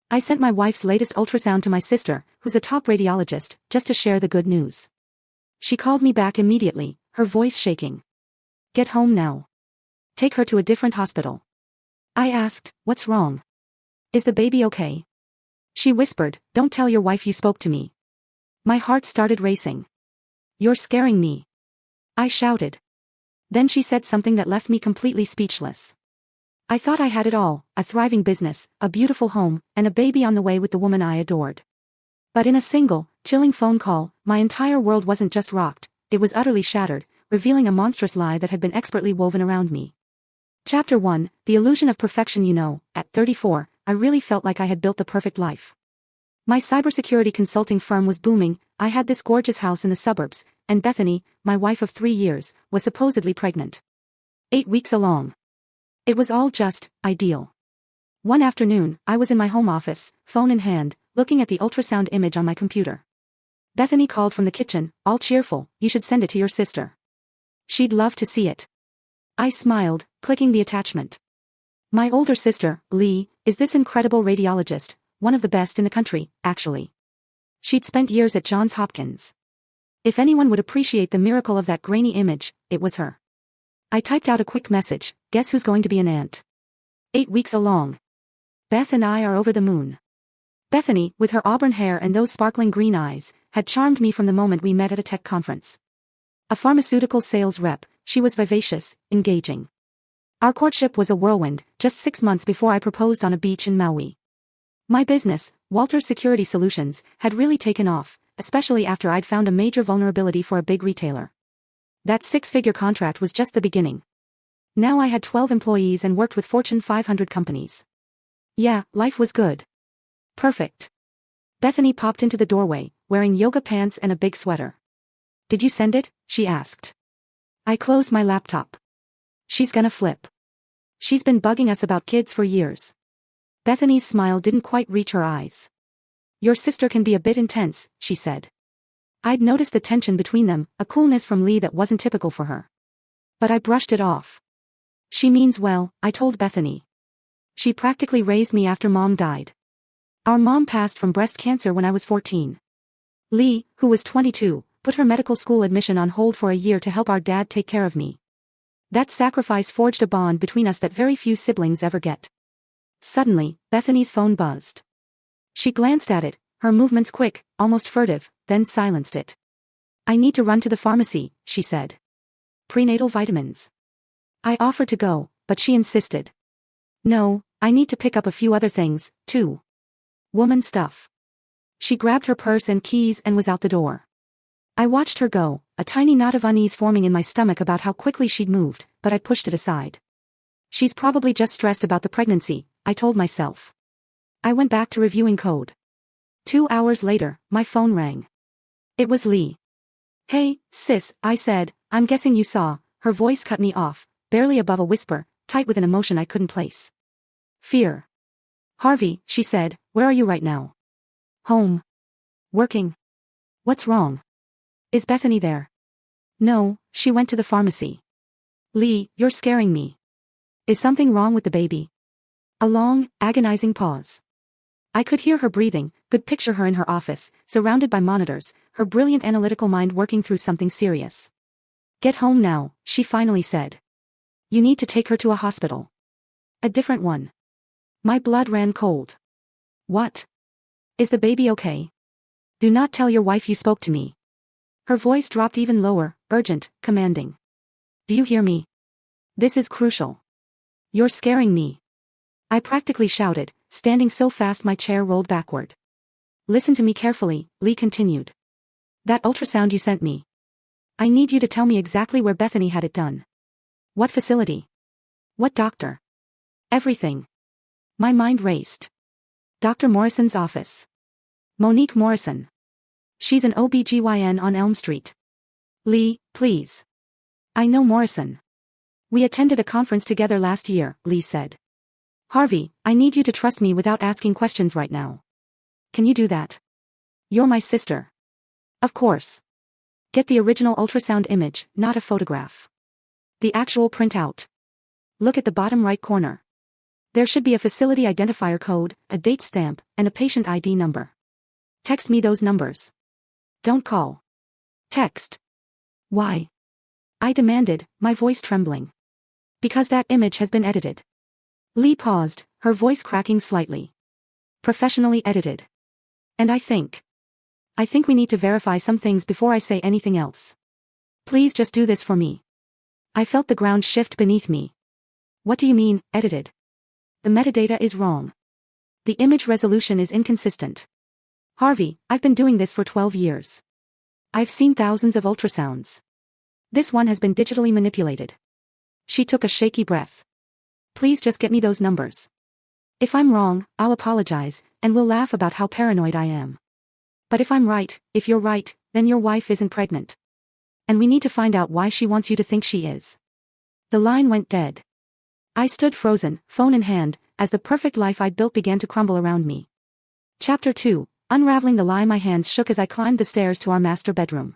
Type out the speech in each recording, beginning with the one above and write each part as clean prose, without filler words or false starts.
I sent my wife's latest ultrasound to my sister, who's a top radiologist, just to share the good news. She called me back immediately, her voice shaking. Get home now. Take her to a different hospital. I asked, what's wrong? Is the baby okay? She whispered, don't tell your wife you spoke to me. My heart started racing. You're scaring me. I shouted. Then she said something that left me completely speechless. I thought I had it all, a thriving business, a beautiful home, and a baby on the way with the woman I adored. But in a single, chilling phone call, my entire world wasn't just rocked, it was utterly shattered, revealing a monstrous lie that had been expertly woven around me. Chapter 1, The Illusion of Perfection. At 34, I really felt like I had built the perfect life. My cybersecurity consulting firm was booming, I had this gorgeous house in the suburbs, and Bethany, my wife of 3 years, was supposedly pregnant. 8 weeks along. It was all just ideal. One afternoon, I was in my home office, phone in hand, looking at the ultrasound image on my computer. Bethany called from the kitchen, all cheerful, you should send it to your sister. She'd love to see it. I smiled, clicking the attachment. My older sister, Lee, is this incredible radiologist, one of the best in the country, actually. She'd spent years at Johns Hopkins. If anyone would appreciate the miracle of that grainy image, it was her. I typed out a quick message, guess who's going to be an aunt? 8 weeks along. Beth and I are over the moon. Bethany, with her auburn hair and those sparkling green eyes, had charmed me from the moment we met at a tech conference. A pharmaceutical sales rep, she was vivacious, engaging. Our courtship was a whirlwind, just 6 months before I proposed on a beach in Maui. My business, Walter Security Solutions, had really taken off, especially after I'd found a major vulnerability for a big retailer. That 6-figure contract was just the beginning. Now I had 12 employees and worked with Fortune 500 companies. Yeah, life was good. Perfect. Bethany popped into the doorway, wearing yoga pants and a big sweater. Did you send it? She asked. I closed my laptop. She's gonna flip. She's been bugging us about kids for years. Bethany's smile didn't quite reach her eyes. Your sister can be a bit intense, she said. I'd noticed the tension between them, a coolness from Lee that wasn't typical for her. But I brushed it off. She means well, I told Bethany. She practically raised me after Mom died. Our mom passed from breast cancer when I was 14. Lee, who was 22, put her medical school admission on hold for a year to help our dad take care of me. That sacrifice forged a bond between us that very few siblings ever get. Suddenly, Bethany's phone buzzed. She glanced at it, her movements quick, almost furtive, then silenced it. I need to run to the pharmacy, she said. Prenatal vitamins. I offered to go, but she insisted. No, I need to pick up a few other things, too. Woman stuff. She grabbed her purse and keys and was out the door. I watched her go, a tiny knot of unease forming in my stomach about how quickly she'd moved, but I pushed it aside. She's probably just stressed about the pregnancy, I told myself. I went back to reviewing code. 2 hours later, my phone rang. It was Lee. Hey, sis, I said, I'm guessing you saw. Her voice cut me off, barely above a whisper, tight with an emotion I couldn't place. Fear. Harvey, she said, where are you right now? Home. Working. What's wrong? Is Bethany there? No, she went to the pharmacy. Lee, you're scaring me. Is something wrong with the baby? A long, agonizing pause. I could hear her breathing, could picture her in her office, surrounded by monitors, her brilliant analytical mind working through something serious. Get home now, she finally said. You need to take her to a hospital. A different one. My blood ran cold. What? Is the baby okay? Do not tell your wife you spoke to me. Her voice dropped even lower, urgent, commanding. Do you hear me? This is crucial. You're scaring me. I practically shouted, standing so fast my chair rolled backward. Listen to me carefully, Lee continued. That ultrasound you sent me. I need you to tell me exactly where Bethany had it done. What facility? What doctor? Everything. My mind raced. Dr. Morrison's office. Monique Morrison. She's an OB/GYN on Elm Street. Lee, please. I know Morrison. We attended a conference together last year, Lee said. Harvey, I need you to trust me without asking questions right now. Can you do that? You're my sister. Of course. Get the original ultrasound image, not a photograph. The actual printout. Look at the bottom right corner. There should be a facility identifier code, a date stamp, and a patient ID number. Text me those numbers. Don't call. Text. Why? I demanded, my voice trembling. Because that image has been edited. Lee paused, her voice cracking slightly. Professionally edited. And I think we need to verify some things before I say anything else. Please just do this for me. I felt the ground shift beneath me. What do you mean, edited? The metadata is wrong. The image resolution is inconsistent. Harvey, I've been doing this for 12 years. I've seen thousands of ultrasounds. This one has been digitally manipulated. She took a shaky breath. Please just get me those numbers. If I'm wrong, I'll apologize, and we'll laugh about how paranoid I am. But if I'm right, if you're right, then your wife isn't pregnant. And we need to find out why she wants you to think she is. The line went dead. I stood frozen, phone in hand, as the perfect life I'd built began to crumble around me. Chapter 2, Unraveling the Lie. My hands shook as I climbed the stairs to our master bedroom.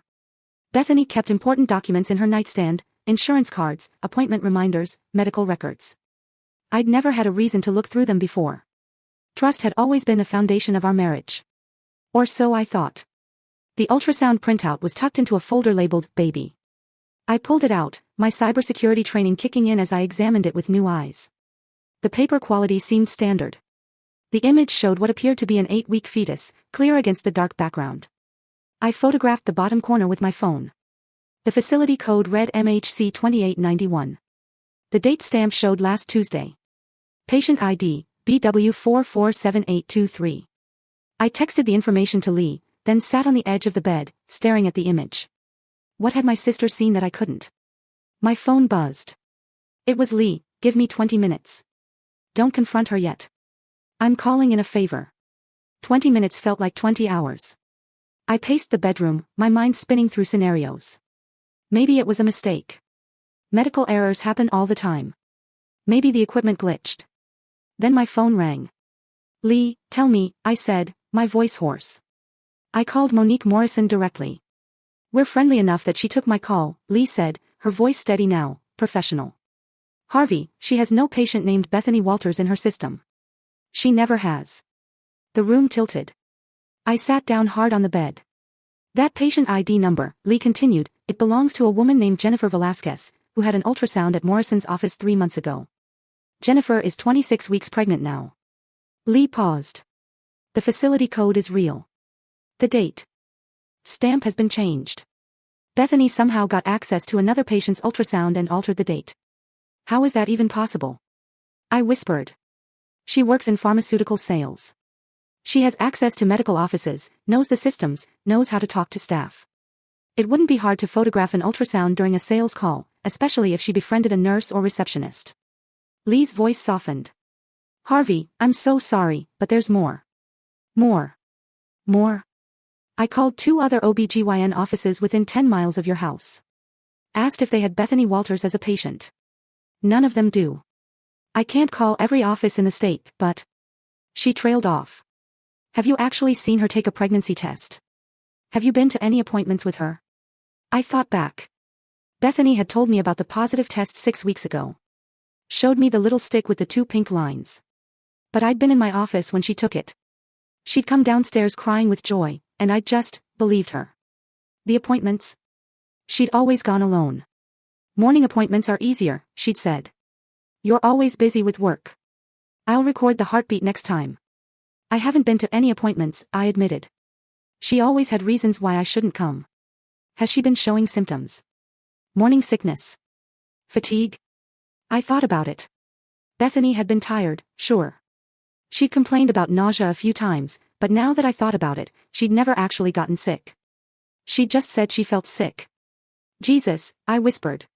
Bethany kept important documents in her nightstand, insurance cards, appointment reminders, medical records. I'd never had a reason to look through them before. Trust had always been the foundation of our marriage. Or so I thought. The ultrasound printout was tucked into a folder labeled, Baby. I pulled it out, my cybersecurity training kicking in as I examined it with new eyes. The paper quality seemed standard. The image showed what appeared to be an 8-week fetus, clear against the dark background. I photographed the bottom corner with my phone. The facility code read MHC 2891. The date stamp showed last Tuesday. Patient ID, BW447823. I texted the information to Lee, then sat on the edge of the bed, staring at the image. What had my sister seen that I couldn't? My phone buzzed. It was Lee. Give me 20 minutes. Don't confront her yet. I'm calling in a favor. 20 minutes felt like 20 hours. I paced the bedroom, my mind spinning through scenarios. Maybe it was a mistake. Medical errors happen all the time. Maybe the equipment glitched. Then my phone rang. Lee, tell me, I said, my voice hoarse. I called Monique Morrison directly. We're friendly enough that she took my call, Lee said, her voice steady now, professional. Harvey, she has no patient named Bethany Walters in her system. She never has. The room tilted. I sat down hard on the bed. That patient ID number, Lee continued, it belongs to a woman named Jennifer Velasquez, who had an ultrasound at Morrison's office 3 months ago. Jennifer is 26 weeks pregnant now. Lee paused. The facility code is real. The date stamp has been changed. Bethany somehow got access to another patient's ultrasound and altered the date. How is that even possible? I whispered. She works in pharmaceutical sales. She has access to medical offices, knows the systems, knows how to talk to staff. It wouldn't be hard to photograph an ultrasound during a sales call, especially if she befriended a nurse or receptionist. Lee's voice softened. Harvey, I'm so sorry, but there's more. More. I called 2 other OBGYN offices within 10 miles of your house. Asked if they had Bethany Walters as a patient. None of them do. I can't call every office in the state, but... She trailed off. Have you actually seen her take a pregnancy test? Have you been to any appointments with her? I thought back. Bethany had told me about the positive test 6 weeks ago. Showed me the little stick with the 2 pink lines. But I'd been in my office when she took it. She'd come downstairs crying with joy, and I'd just believed her. The appointments? She'd always gone alone. Morning appointments are easier, she'd said. You're always busy with work. I'll record the heartbeat next time. I haven't been to any appointments, I admitted. She always had reasons why I shouldn't come. Has she been showing symptoms? Morning sickness? Fatigue? I thought about it. Bethany had been tired, sure. She'd complained about nausea a few times, but now that I thought about it, she'd never actually gotten sick. She'd just said she felt sick. Jesus, I whispered.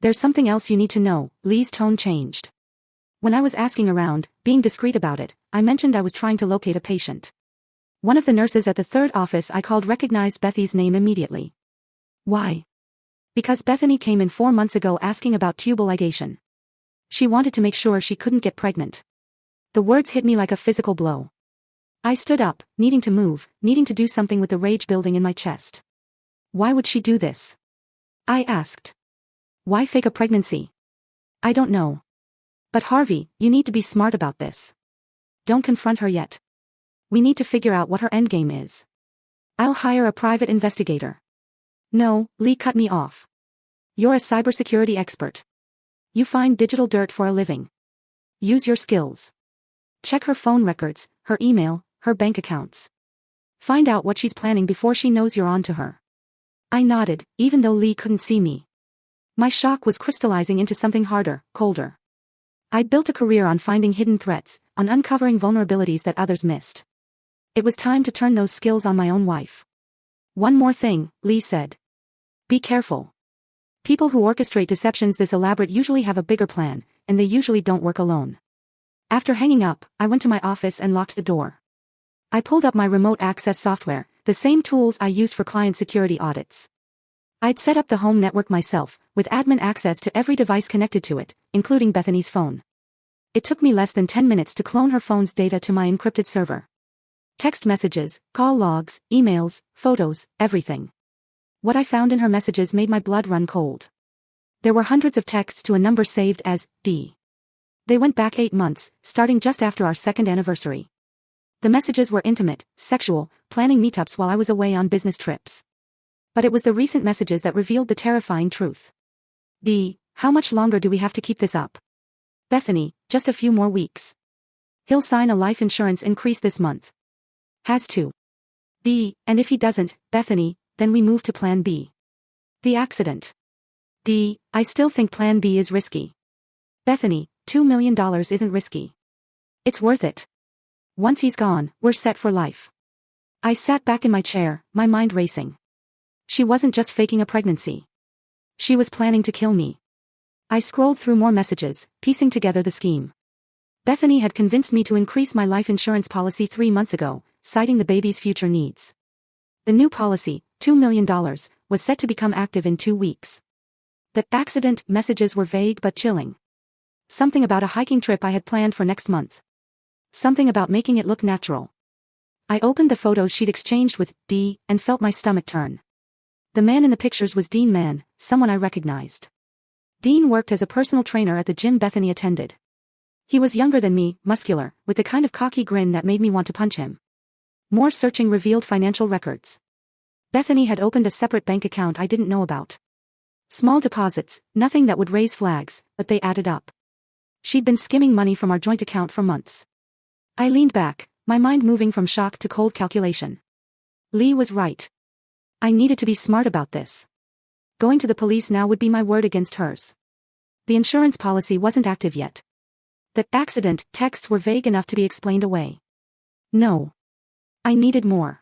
There's something else you need to know. Lee's tone changed. When I was asking around, being discreet about it, I mentioned I was trying to locate a patient. One of the nurses at the 3rd office I called recognized Bethy's name immediately. Why? Because Bethany came in 4 months ago asking about tubal ligation. She wanted to make sure she couldn't get pregnant. The words hit me like a physical blow. I stood up, needing to move, needing to do something with the rage building in my chest. Why would she do this? I asked. Why fake a pregnancy? I don't know. But Harvey, you need to be smart about this. Don't confront her yet. We need to figure out what her endgame is. I'll hire a private investigator. No, Lee cut me off. You're a cybersecurity expert. You find digital dirt for a living. Use your skills. Check her phone records, her email, her bank accounts. Find out what she's planning before she knows you're on to her. I nodded, even though Lee couldn't see me. My shock was crystallizing into something harder, colder. I'd built a career on finding hidden threats, on uncovering vulnerabilities that others missed. It was time to turn those skills on my own wife. One more thing, Lee said. Be careful. People who orchestrate deceptions this elaborate usually have a bigger plan, and they usually don't work alone. After hanging up, I went to my office and locked the door. I pulled up my remote access software, the same tools I used for client security audits. I'd set up the home network myself, with admin access to every device connected to it, including Bethany's phone. It took me less than 10 minutes to clone her phone's data to my encrypted server. Text messages, call logs, emails, photos, everything. What I found in her messages made my blood run cold. There were hundreds of texts to a number saved as D. They went back 8 months, starting just after our second anniversary. The messages were intimate, sexual, planning meetups while I was away on business trips. But it was the recent messages that revealed the terrifying truth. D, how much longer do we have to keep this up? Bethany, just a few more weeks. He'll sign a life insurance increase this month. Has to. D, and if he doesn't, Bethany, then we move to Plan B. The accident. D, I still think Plan B is risky. Bethany, $2 million isn't risky. It's worth it. Once he's gone, we're set for life. I sat back in my chair, my mind racing. She wasn't just faking a pregnancy. She was planning to kill me. I scrolled through more messages, piecing together the scheme. Bethany had convinced me to increase my life insurance policy 3 months ago, citing the baby's future needs. The new policy, $2 million, was set to become active in 2 weeks. The accident messages were vague but chilling. Something about a hiking trip I had planned for next month. Something about making it look natural. I opened the photos she'd exchanged with D and felt my stomach turn. The man in the pictures was Dean Mann, someone I recognized. Dean worked as a personal trainer at the gym Bethany attended. He was younger than me, muscular, with the kind of cocky grin that made me want to punch him. More searching revealed financial records. Bethany had opened a separate bank account I didn't know about. Small deposits, nothing that would raise flags, but they added up. She'd been skimming money from our joint account for months. I leaned back, my mind moving from shock to cold calculation. Lee was right. I needed to be smart about this. Going to the police now would be my word against hers. The insurance policy wasn't active yet. The accident texts were vague enough to be explained away. No. I needed more.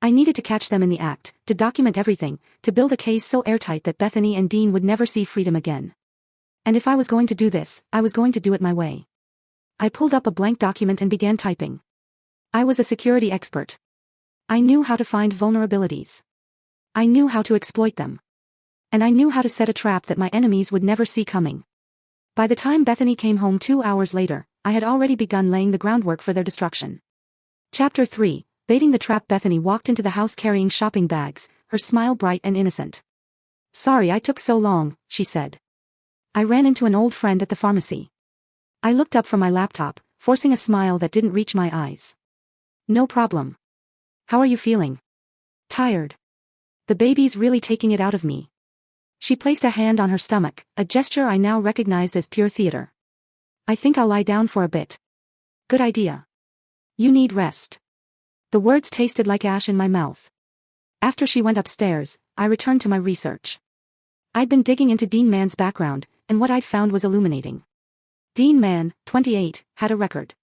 I needed to catch them in the act, to document everything, to build a case so airtight that Bethany and Dean would never see freedom again. And if I was going to do this, I was going to do it my way. I pulled up a blank document and began typing. I was a security expert. I knew how to find vulnerabilities. I knew how to exploit them. And I knew how to set a trap that my enemies would never see coming. By the time Bethany came home 2 hours later, I had already begun laying the groundwork for their destruction. Chapter 3, Baiting the Trap. Bethany walked into the house carrying shopping bags, her smile bright and innocent. Sorry I took so long, she said. I ran into an old friend at the pharmacy. I looked up from my laptop, forcing a smile that didn't reach my eyes. No problem. How are you feeling? Tired. The baby's really taking it out of me. She placed a hand on her stomach, a gesture I now recognized as pure theater. I think I'll lie down for a bit. Good idea. You need rest. The words tasted like ash in my mouth. After she went upstairs, I returned to my research. I'd been digging into Dean Mann's background, and what I'd found was illuminating. Dean Mann, 28, had a record.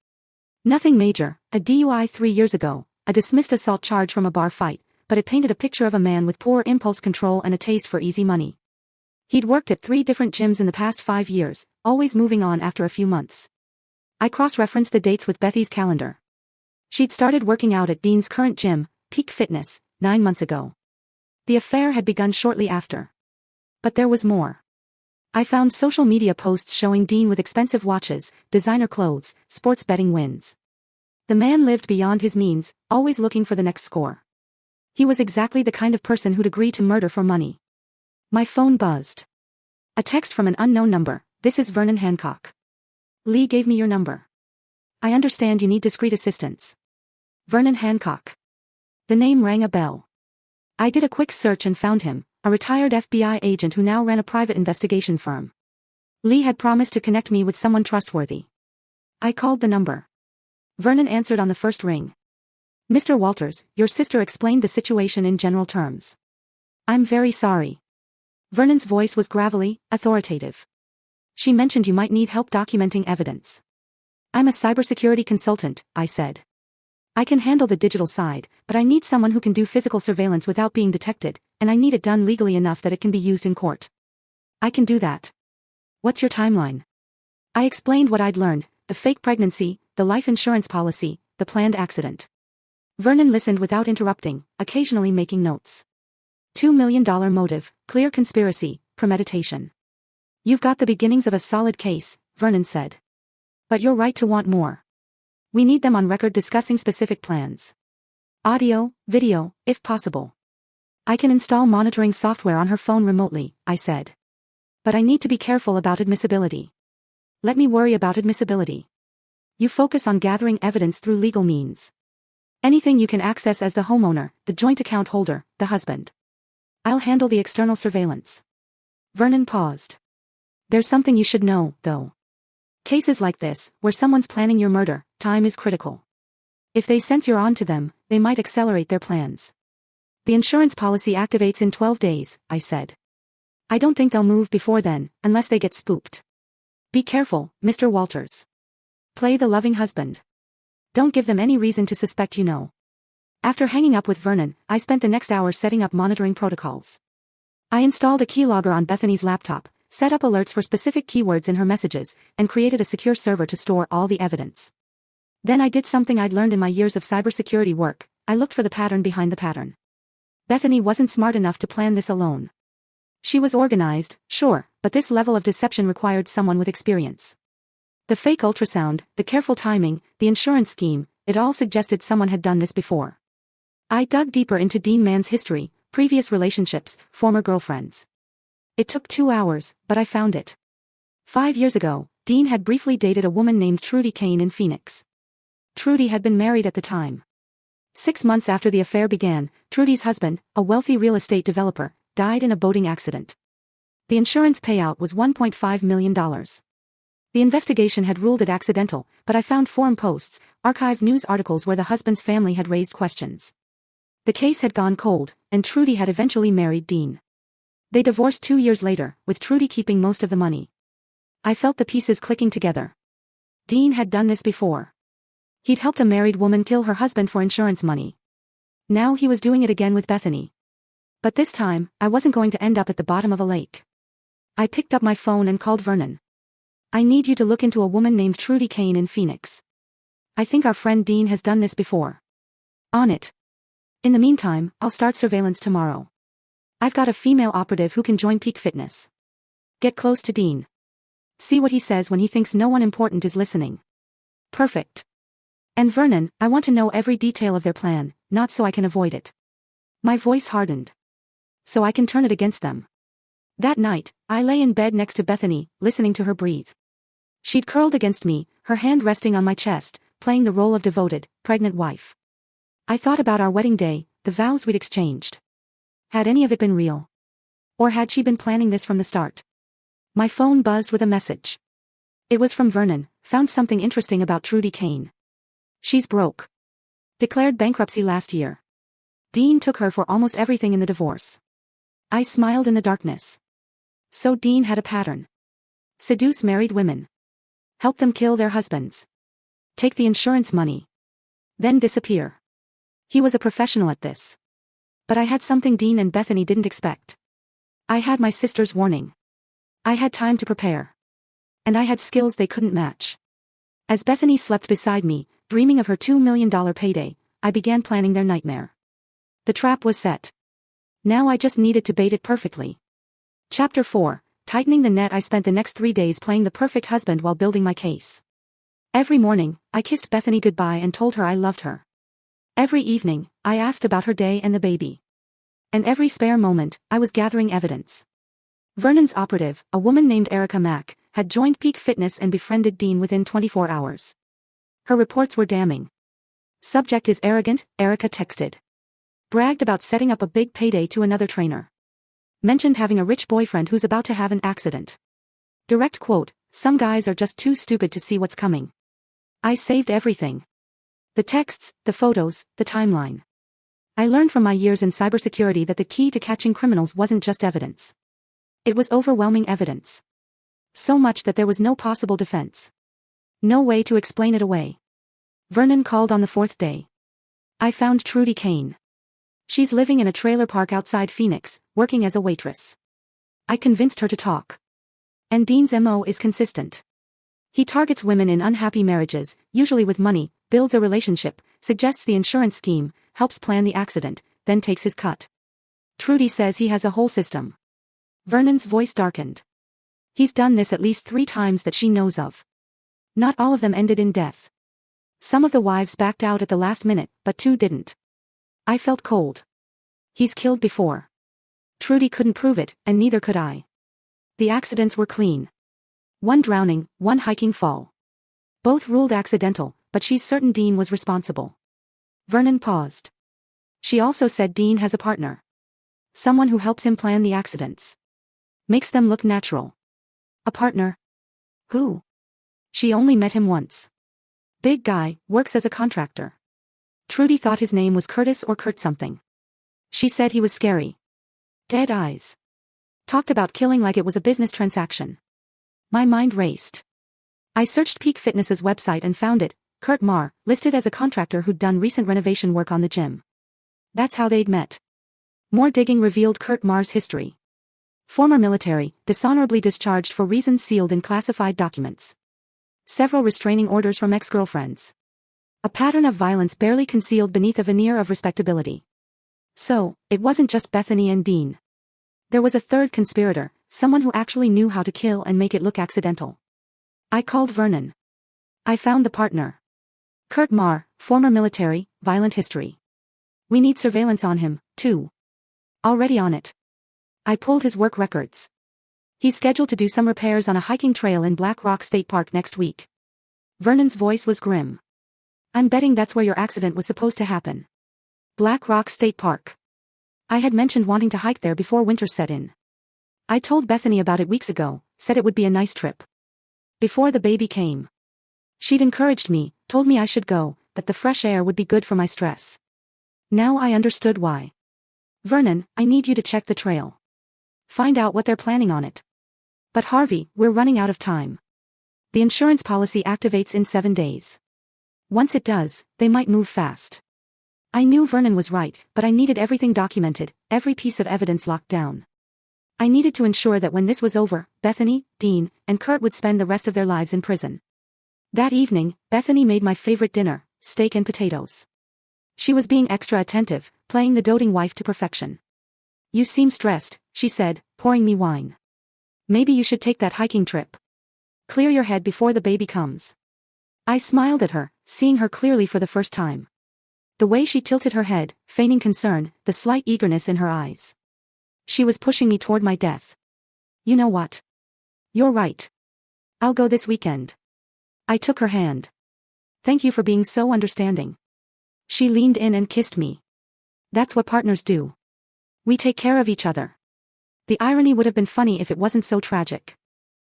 Nothing major, a DUI 3 years ago, a dismissed assault charge from a bar fight, but it painted a picture of a man with poor impulse control and a taste for easy money. He'd worked at 3 different gyms in the past 5 years, always moving on after a few months. I cross-referenced the dates with Bethy's calendar. She'd started working out at Dean's current gym, Peak Fitness, 9 months ago. The affair had begun shortly after. But there was more. I found social media posts showing Dean with expensive watches, designer clothes, sports betting wins. The man lived beyond his means, always looking for the next score. He was exactly the kind of person who'd agree to murder for money. My phone buzzed. A text from an unknown number. This is Vernon Hancock. Lee gave me your number. I understand you need discreet assistance. Vernon Hancock. The name rang a bell. I did a quick search and found him, a retired FBI agent who now ran a private investigation firm. Lee had promised to connect me with someone trustworthy. I called the number. Vernon answered on the first ring. Mr. Walters, your sister explained the situation in general terms. I'm very sorry. Vernon's voice was gravelly, authoritative. She mentioned you might need help documenting evidence. I'm a cybersecurity consultant, I said. I can handle the digital side, but I need someone who can do physical surveillance without being detected, and I need it done legally enough that it can be used in court. I can do that. What's your timeline? I explained what I'd learned, the fake pregnancy, the life insurance policy, the planned accident. Vernon listened without interrupting, occasionally making notes. $2 million motive, clear conspiracy, premeditation. You've got the beginnings of a solid case, Vernon said. But you're right to want more. We need them on record discussing specific plans. Audio, video, if possible. I can install monitoring software on her phone remotely, I said. But I need to be careful about admissibility. Let me worry about admissibility. You focus on gathering evidence through legal means. Anything you can access as the homeowner, the joint account holder, the husband. I'll handle the external surveillance. Vernon paused. There's something you should know, though. Cases like this, where someone's planning your murder, time is critical. If they sense you're on to them, they might accelerate their plans. The insurance policy activates in 12 days, I said. I don't think they'll move before then, unless they get spooked. Be careful, Mr. Walters. Play the loving husband. Don't give them any reason to suspect you know. After hanging up with Vernon, I spent the next hour setting up monitoring protocols. I installed a keylogger on Bethany's laptop, set up alerts for specific keywords in her messages, and created a secure server to store all the evidence. Then I did something I'd learned in my years of cybersecurity work. I looked for the pattern behind the pattern. Bethany wasn't smart enough to plan this alone. She was organized, sure, but this level of deception required someone with experience. The fake ultrasound, the careful timing, the insurance scheme, it all suggested someone had done this before. I dug deeper into Dean Mann's history, previous relationships, former girlfriends. It took 2 hours, but I found it. 5 years ago, Dean had briefly dated a woman named Trudy Kane in Phoenix. Trudy had been married at the time. 6 months after the affair began, Trudy's husband, a wealthy real estate developer, died in a boating accident. The insurance payout was $1.5 million. The investigation had ruled it accidental, but I found forum posts, archived news articles where the husband's family had raised questions. The case had gone cold, and Trudy had eventually married Dean. They divorced 2 years later, with Trudy keeping most of the money. I felt the pieces clicking together. Dean had done this before. He'd helped a married woman kill her husband for insurance money. Now he was doing it again with Bethany. But this time, I wasn't going to end up at the bottom of a lake. I picked up my phone and called Vernon. I need you to look into a woman named Trudy Kane in Phoenix. I think our friend Dean has done this before. On it. In the meantime, I'll start surveillance tomorrow. I've got a female operative who can join Peak Fitness. Get close to Dean. See what he says when he thinks no one important is listening. Perfect. And Vernon, I want to know every detail of their plan, not so I can avoid it. My voice hardened. So I can turn it against them. That night, I lay in bed next to Bethany, listening to her breathe. She'd curled against me, her hand resting on my chest, playing the role of devoted, pregnant wife. I thought about our wedding day, the vows we'd exchanged. Had any of it been real? Or had she been planning this from the start? My phone buzzed with a message. It was from Vernon. Found something interesting about Trudy Kane. She's broke. Declared bankruptcy last year. Dean took her for almost everything in the divorce. I smiled in the darkness. So Dean had a pattern. Seduce married women. Help them kill their husbands. Take the insurance money. Then disappear. He was a professional at this. But I had something Dean and Bethany didn't expect. I had my sister's warning. I had time to prepare. And I had skills they couldn't match. As Bethany slept beside me, dreaming of her $2 million payday, I began planning their nightmare. The trap was set. Now I just needed to bait it perfectly. Chapter 4, Tightening the Net. I spent the next 3 days playing the perfect husband while building my case. Every morning, I kissed Bethany goodbye and told her I loved her. Every evening, I asked about her day and the baby. And every spare moment, I was gathering evidence. Vernon's operative, a woman named Erica Mack, had joined Peak Fitness and befriended Dean within 24 hours. Her reports were damning. Subject is arrogant, Erica texted. Bragged about setting up a big payday to another trainer. Mentioned having a rich boyfriend who's about to have an accident. Direct quote, some guys are just too stupid to see what's coming. I saved everything. The texts, the photos, the timeline. I learned from my years in cybersecurity that the key to catching criminals wasn't just evidence. It was overwhelming evidence. So much that there was no possible defense. No way to explain it away. Vernon called on the 4th day. I found Trudy Kane. She's living in a trailer park outside Phoenix, working as a waitress. I convinced her to talk. And Dean's MO is consistent. He targets women in unhappy marriages, usually with money, builds a relationship, suggests the insurance scheme, helps plan the accident, then takes his cut. Trudy says he has a whole system. Vernon's voice darkened. He's done this at least 3 times that she knows of. Not all of them ended in death. Some of the wives backed out at the last minute, but 2 didn't. I felt cold. He's killed before. Trudy couldn't prove it, and neither could I. The accidents were clean. 1 drowning, 1 hiking fall. Both ruled accidental, but she's certain Dean was responsible. Vernon paused. She also said Dean has a partner. Someone who helps him plan the accidents. Makes them look natural. A partner? Who? She only met him once. Big guy, works as a contractor. Trudy thought his name was Curtis or Kurt something. She said he was scary. Dead eyes. Talked about killing like it was a business transaction. My mind raced. I searched Peak Fitness's website and found it, Kurt Marr, listed as a contractor who'd done recent renovation work on the gym. That's how they'd met. More digging revealed Kurt Marr's history. Former military, dishonorably discharged for reasons sealed in classified documents. Several restraining orders from ex-girlfriends. A pattern of violence barely concealed beneath a veneer of respectability. So, it wasn't just Bethany and Dean. There was a third conspirator, someone who actually knew how to kill and make it look accidental. I called Vernon. I found the partner. Kurt Marr, former military, violent history. We need surveillance on him, too. Already on it. I pulled his work records. He's scheduled to do some repairs on a hiking trail in Black Rock State Park next week. Vernon's voice was grim. I'm betting that's where your accident was supposed to happen. Black Rock State Park. I had mentioned wanting to hike there before winter set in. I told Bethany about it weeks ago, said it would be a nice trip. Before the baby came. She'd encouraged me, told me I should go, that the fresh air would be good for my stress. Now I understood why. Vernon, I need you to check the trail. Find out what they're planning on it. But Harvey, we're running out of time. The insurance policy activates in 7 days. Once it does, they might move fast. I knew Vernon was right, but I needed everything documented, every piece of evidence locked down. I needed to ensure that when this was over, Bethany, Dean, and Kurt would spend the rest of their lives in prison. That evening, Bethany made my favorite dinner, steak and potatoes. She was being extra attentive, playing the doting wife to perfection. You seem stressed, she said, pouring me wine. Maybe you should take that hiking trip. Clear your head before the baby comes. I smiled at her, seeing her clearly for the first time. The way she tilted her head, feigning concern, the slight eagerness in her eyes. She was pushing me toward my death. You know what? You're right. I'll go this weekend. I took her hand. Thank you for being so understanding. She leaned in and kissed me. That's what partners do. We take care of each other. The irony would have been funny if it wasn't so tragic.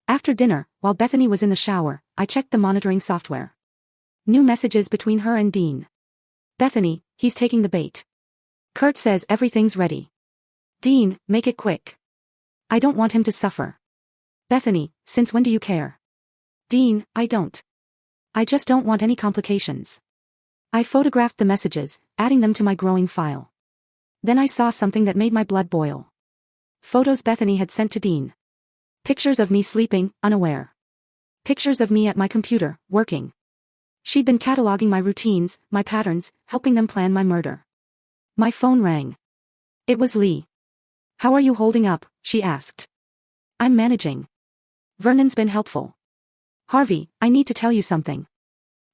After dinner, while Bethany was in the shower, I checked the monitoring software. New messages between her and Dean. Bethany, he's taking the bait. Kurt says everything's ready. Dean, make it quick. I don't want him to suffer. Bethany, since when do you care? Dean, I don't. I just don't want any complications. I photographed the messages, adding them to my growing file. Then I saw something that made my blood boil. Photos Bethany had sent to Dean. Pictures of me sleeping, unaware. Pictures of me at my computer, working. She'd been cataloging my routines, my patterns, helping them plan my murder. My phone rang. It was Lee. How are you holding up? She asked. I'm managing. Vernon's been helpful. Harvey, I need to tell you something.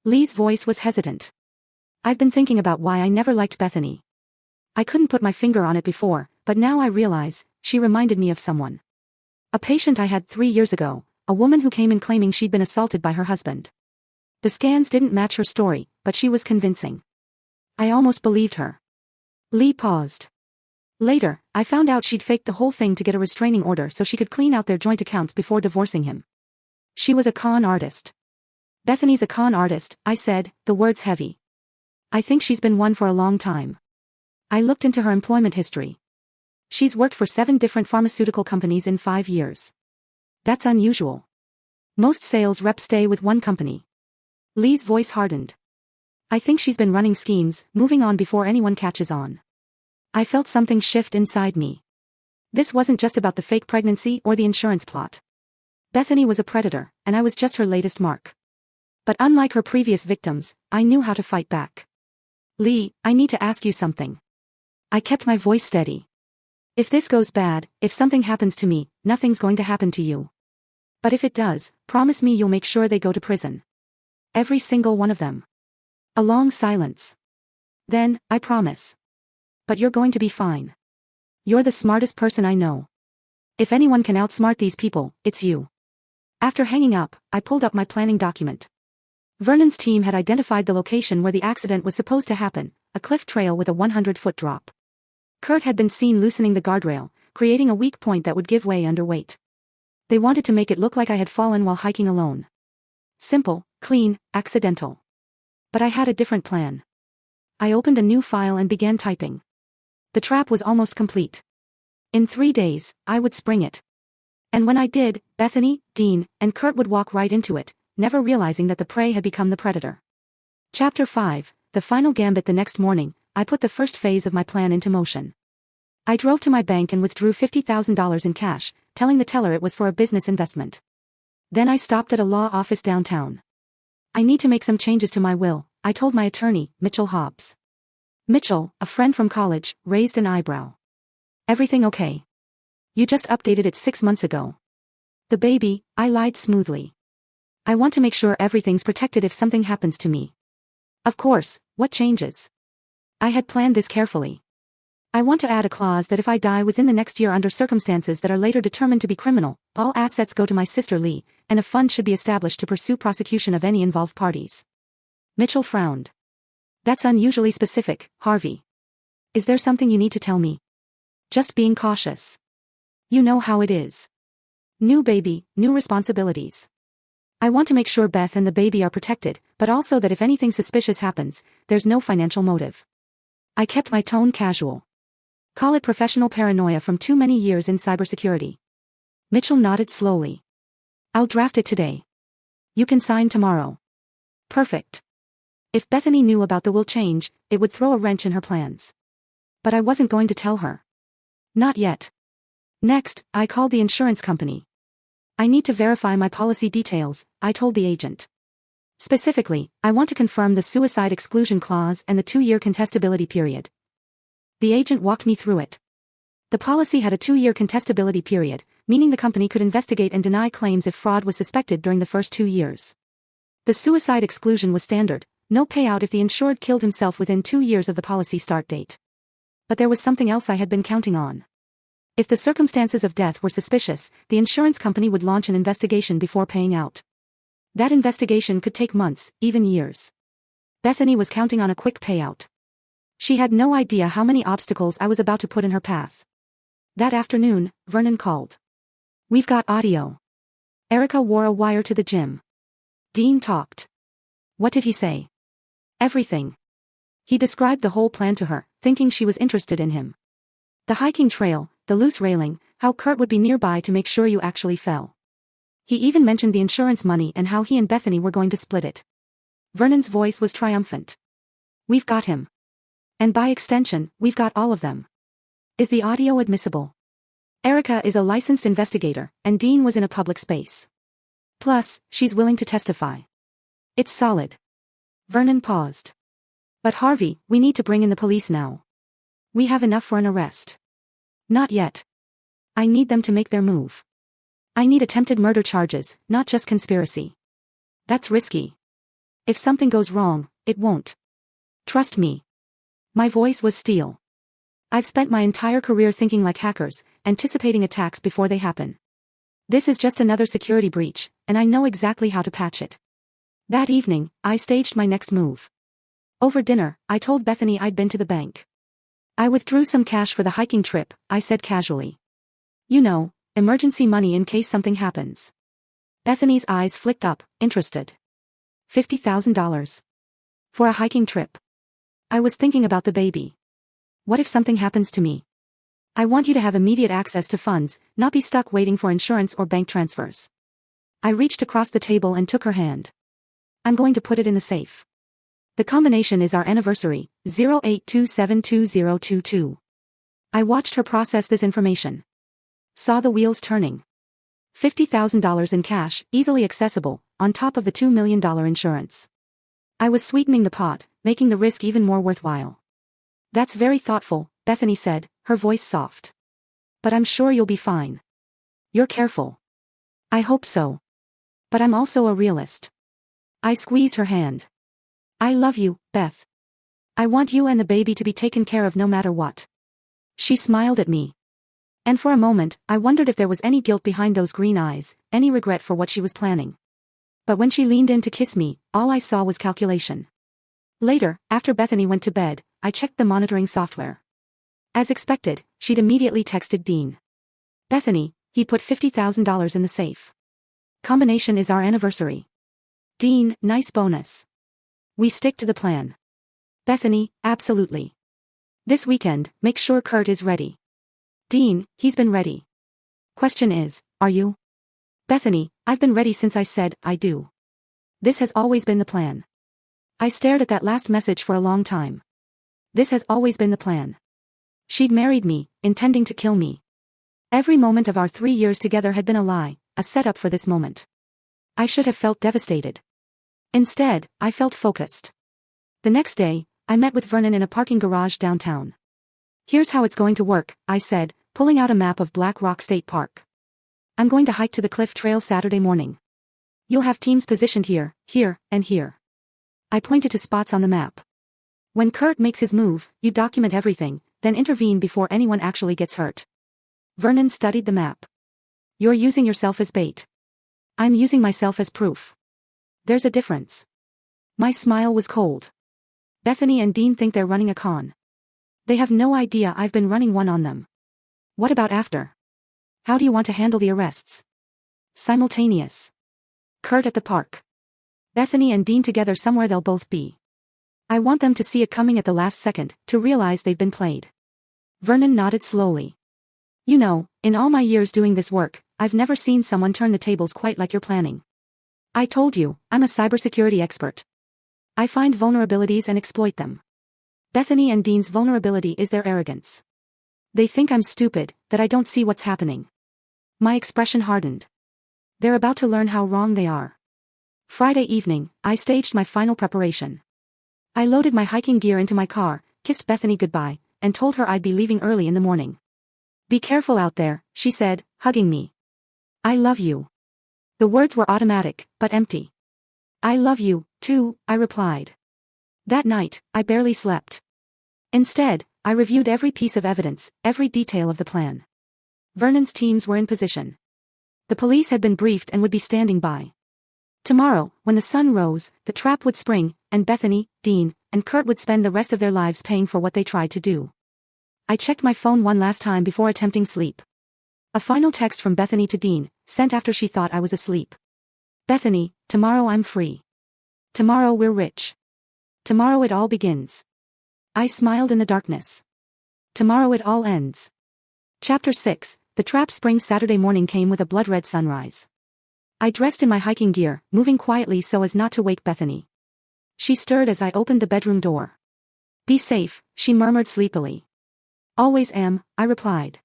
Lee's voice was hesitant. I've been thinking about why I never liked Bethany. I couldn't put my finger on it before, but now I realize, she reminded me of someone. A patient I had 3 years ago, a woman who came in claiming she'd been assaulted by her husband. The scans didn't match her story, but she was convincing. I almost believed her. Lee paused. Later, I found out she'd faked the whole thing to get a restraining order so she could clean out their joint accounts before divorcing him. She was a con artist. Bethany's a con artist, I said, the words heavy. I think she's been one for a long time. I looked into her employment history. She's worked for 7 different pharmaceutical companies in 5 years. That's unusual. Most sales reps stay with one company. Lee's voice hardened. I think she's been running schemes, moving on before anyone catches on. I felt something shift inside me. This wasn't just about the fake pregnancy or the insurance plot. Bethany was a predator, and I was just her latest mark. But unlike her previous victims, I knew how to fight back. Lee, I need to ask you something. I kept my voice steady. If this goes bad, if something happens to me, nothing's going to happen to you. But if it does, promise me you'll make sure they go to prison. Every single one of them. A long silence. Then, I promise. But you're going to be fine. You're the smartest person I know. If anyone can outsmart these people, it's you. After hanging up, I pulled up my planning document. Vernon's team had identified the location where the accident was supposed to happen, a cliff trail with a 100-foot drop. Kurt had been seen loosening the guardrail, creating a weak point that would give way under weight. They wanted to make it look like I had fallen while hiking alone. Simple, clean, accidental. But I had a different plan. I opened a new file and began typing. The trap was almost complete. In 3 days, I would spring it. And when I did, Bethany, Dean, and Kurt would walk right into it, never realizing that the prey had become the predator. Chapter 5, The Final Gambit. The next morning, I put the first phase of my plan into motion. I drove to my bank and withdrew $50,000 in cash, telling the teller it was for a business investment. Then I stopped at a law office downtown. I need to make some changes to my will, I told my attorney, Mitchell Hobbs. Mitchell, a friend from college, raised an eyebrow. Everything okay? You just updated it 6 months ago. The baby, I lied smoothly. I want to make sure everything's protected if something happens to me. Of course, what changes? I had planned this carefully. I want to add a clause that if I die within the next year under circumstances that are later determined to be criminal, all assets go to my sister Lee, and a fund should be established to pursue prosecution of any involved parties. Mitchell frowned. That's unusually specific, Harvey. Is there something you need to tell me? Just being cautious. You know how it is. New baby, new responsibilities. I want to make sure Beth and the baby are protected, but also that if anything suspicious happens, there's no financial motive. I kept my tone casual. Call it professional paranoia from too many years in cybersecurity. Mitchell nodded slowly. I'll draft it today. You can sign tomorrow. Perfect. If Bethany knew about the will change, it would throw a wrench in her plans. But I wasn't going to tell her. Not yet. Next, I called the insurance company. I need to verify my policy details, I told the agent. Specifically, I want to confirm the suicide exclusion clause and the 2-year contestability period. The agent walked me through it. The policy had a 2-year contestability period, meaning the company could investigate and deny claims if fraud was suspected during the first 2 years. The suicide exclusion was standard, no payout if the insured killed himself within 2 years of the policy start date. But there was something else I had been counting on. If the circumstances of death were suspicious, the insurance company would launch an investigation before paying out. That investigation could take months, even years. Bethany was counting on a quick payout. She had no idea how many obstacles I was about to put in her path. That afternoon, Vernon called. We've got audio. Erica wore a wire to the gym. Dean talked. What did he say? Everything. He described the whole plan to her, thinking she was interested in him. The hiking trail, the loose railing, how Kurt would be nearby to make sure you actually fell. He even mentioned the insurance money and how he and Bethany were going to split it. Vernon's voice was triumphant. We've got him. And by extension, we've got all of them. Is the audio admissible? Erica is a licensed investigator, and Dean was in a public space. Plus, she's willing to testify. It's solid. Vernon paused. But Harvey, we need to bring in the police now. We have enough for an arrest. Not yet. I need them to make their move. I need attempted murder charges, not just conspiracy. That's risky. If something goes wrong, it won't. Trust me. My voice was steel. I've spent my entire career thinking like hackers, anticipating attacks before they happen. This is just another security breach, and I know exactly how to patch it. That evening, I staged my next move. Over dinner, I told Bethany I'd been to the bank. I withdrew some cash for the hiking trip, I said casually. You know, emergency money in case something happens. Bethany's eyes flicked up, interested. $50,000. For a hiking trip. I was thinking about the baby. What if something happens to me? I want you to have immediate access to funds, not be stuck waiting for insurance or bank transfers. I reached across the table and took her hand. I'm going to put it in the safe. The combination is our anniversary, 08272022. I watched her process this information. Saw the wheels turning. $50,000 in cash, easily accessible, on top of the $2 million insurance. I was sweetening the pot, making the risk even more worthwhile. That's very thoughtful, Bethany said, her voice soft. But I'm sure you'll be fine. You're careful. I hope so. But I'm also a realist. I squeezed her hand. I love you, Beth. I want you and the baby to be taken care of no matter what. She smiled at me. And for a moment, I wondered if there was any guilt behind those green eyes, any regret for what she was planning. But when she leaned in to kiss me, all I saw was calculation. Later, after Bethany went to bed, I checked the monitoring software. As expected, she'd immediately texted Dean. Bethany, he put $50,000 in the safe. Combination is our anniversary. Dean, nice bonus. We stick to the plan. Bethany, absolutely. This weekend, make sure Kurt is ready. Dean, he's been ready. Question is, are you? Bethany, I've been ready since I said, I do. This has always been the plan. I stared at that last message for a long time. This has always been the plan. She'd married me, intending to kill me. Every moment of our 3 years together had been a lie, a setup for this moment. I should have felt devastated. Instead, I felt focused. The next day, I met with Vernon in a parking garage downtown. Here's how it's going to work, I said, pulling out a map of Black Rock State Park. I'm going to hike to the cliff trail Saturday morning. You'll have teams positioned here, here, and here. I pointed to spots on the map. When Kurt makes his move, you document everything, then intervene before anyone actually gets hurt. Vernon studied the map. You're using yourself as bait. I'm using myself as proof. There's a difference. My smile was cold. Bethany and Dean think they're running a con. They have no idea I've been running one on them. What about after? How do you want to handle the arrests? Simultaneous. Kurt at the park. Bethany and Dean together somewhere they'll both be. I want them to see it coming at the last second, to realize they've been played. Vernon nodded slowly. You know, in all my years doing this work, I've never seen someone turn the tables quite like you're planning. I told you, I'm a cybersecurity expert. I find vulnerabilities and exploit them. Bethany and Dean's vulnerability is their arrogance. They think I'm stupid, that I don't see what's happening. My expression hardened. They're about to learn how wrong they are. Friday evening, I staged my final preparation. I loaded my hiking gear into my car, kissed Bethany goodbye, and told her I'd be leaving early in the morning. Be careful out there, she said, hugging me. I love you. The words were automatic, but empty. I love you, too, I replied. That night, I barely slept. Instead, I reviewed every piece of evidence, every detail of the plan. Vernon's teams were in position. The police had been briefed and would be standing by. Tomorrow, when the sun rose, the trap would spring, and Bethany, Dean, and Kurt would spend the rest of their lives paying for what they tried to do. I checked my phone one last time before attempting sleep. A final text from Bethany to Dean, sent after she thought I was asleep. Bethany, tomorrow I'm free. Tomorrow we're rich. Tomorrow it all begins. I smiled in the darkness. Tomorrow it all ends. Chapter 6, The Trap. Spring Saturday morning came with a blood-red sunrise. I dressed in my hiking gear, moving quietly so as not to wake Bethany. She stirred as I opened the bedroom door. Be safe, she murmured sleepily. Always am, I replied.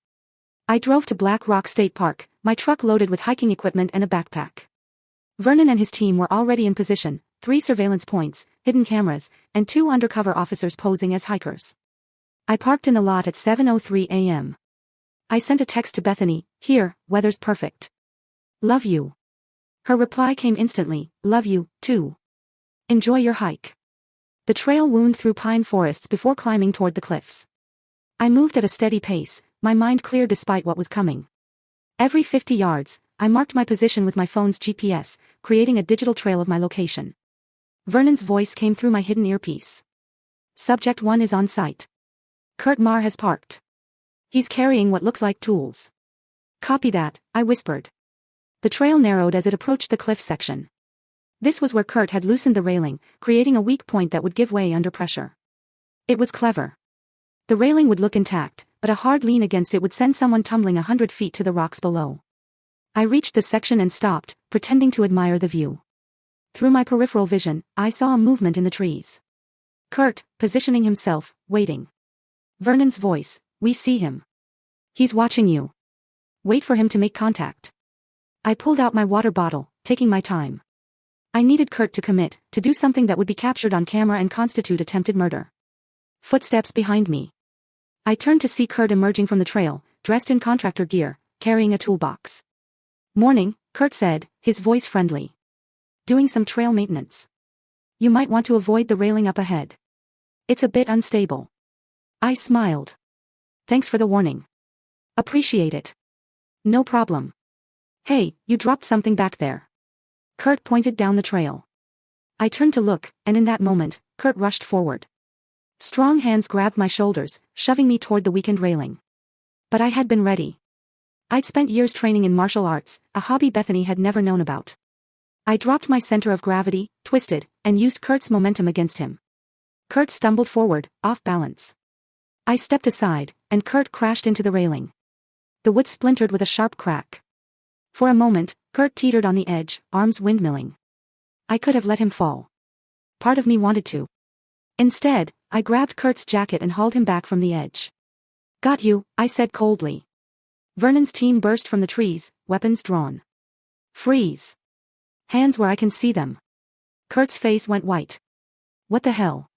I drove to Black Rock State Park, my truck loaded with hiking equipment and a backpack. Vernon and his team were already in position, 3 surveillance points, hidden cameras, and 2 undercover officers posing as hikers. I parked in the lot at 7:03 a.m. I sent a text to Bethany, here, weather's perfect. Love you. Her reply came instantly, love you, too. Enjoy your hike. The trail wound through pine forests before climbing toward the cliffs. I moved at a steady pace, my mind clear despite what was coming. Every 50 yards, I marked my position with my phone's GPS, creating a digital trail of my location. Vernon's voice came through my hidden earpiece. Subject 1 is on site. Kurt Marr has parked. He's carrying what looks like tools. Copy that, I whispered. The trail narrowed as it approached the cliff section. This was where Kurt had loosened the railing, creating a weak point that would give way under pressure. It was clever. The railing would look intact, but a hard lean against it would send someone tumbling 100 feet to the rocks below. I reached the section and stopped, pretending to admire the view. Through my peripheral vision, I saw a movement in the trees. Kurt, positioning himself, waiting. Vernon's voice, we see him. He's watching you. Wait for him to make contact. I pulled out my water bottle, taking my time. I needed Kurt to commit, to do something that would be captured on camera and constitute attempted murder. Footsteps behind me. I turned to see Kurt emerging from the trail, dressed in contractor gear, carrying a toolbox. Morning, Kurt said, his voice friendly. Doing some trail maintenance. You might want to avoid the railing up ahead. It's a bit unstable. I smiled. Thanks for the warning. Appreciate it. No problem. Hey, you dropped something back there. Kurt pointed down the trail. I turned to look, and in that moment, Kurt rushed forward. Strong hands grabbed my shoulders, shoving me toward the weakened railing. But I had been ready. I'd spent years training in martial arts, a hobby Bethany had never known about. I dropped my center of gravity, twisted, and used Kurt's momentum against him. Kurt stumbled forward, off balance. I stepped aside, and Kurt crashed into the railing. The wood splintered with a sharp crack. For a moment, Kurt teetered on the edge, arms windmilling. I could have let him fall. Part of me wanted to. Instead, I grabbed Kurt's jacket and hauled him back from the edge. Got you, I said coldly. Vernon's team burst from the trees, weapons drawn. Freeze. Hands where I can see them. Kurt's face went white. What the hell?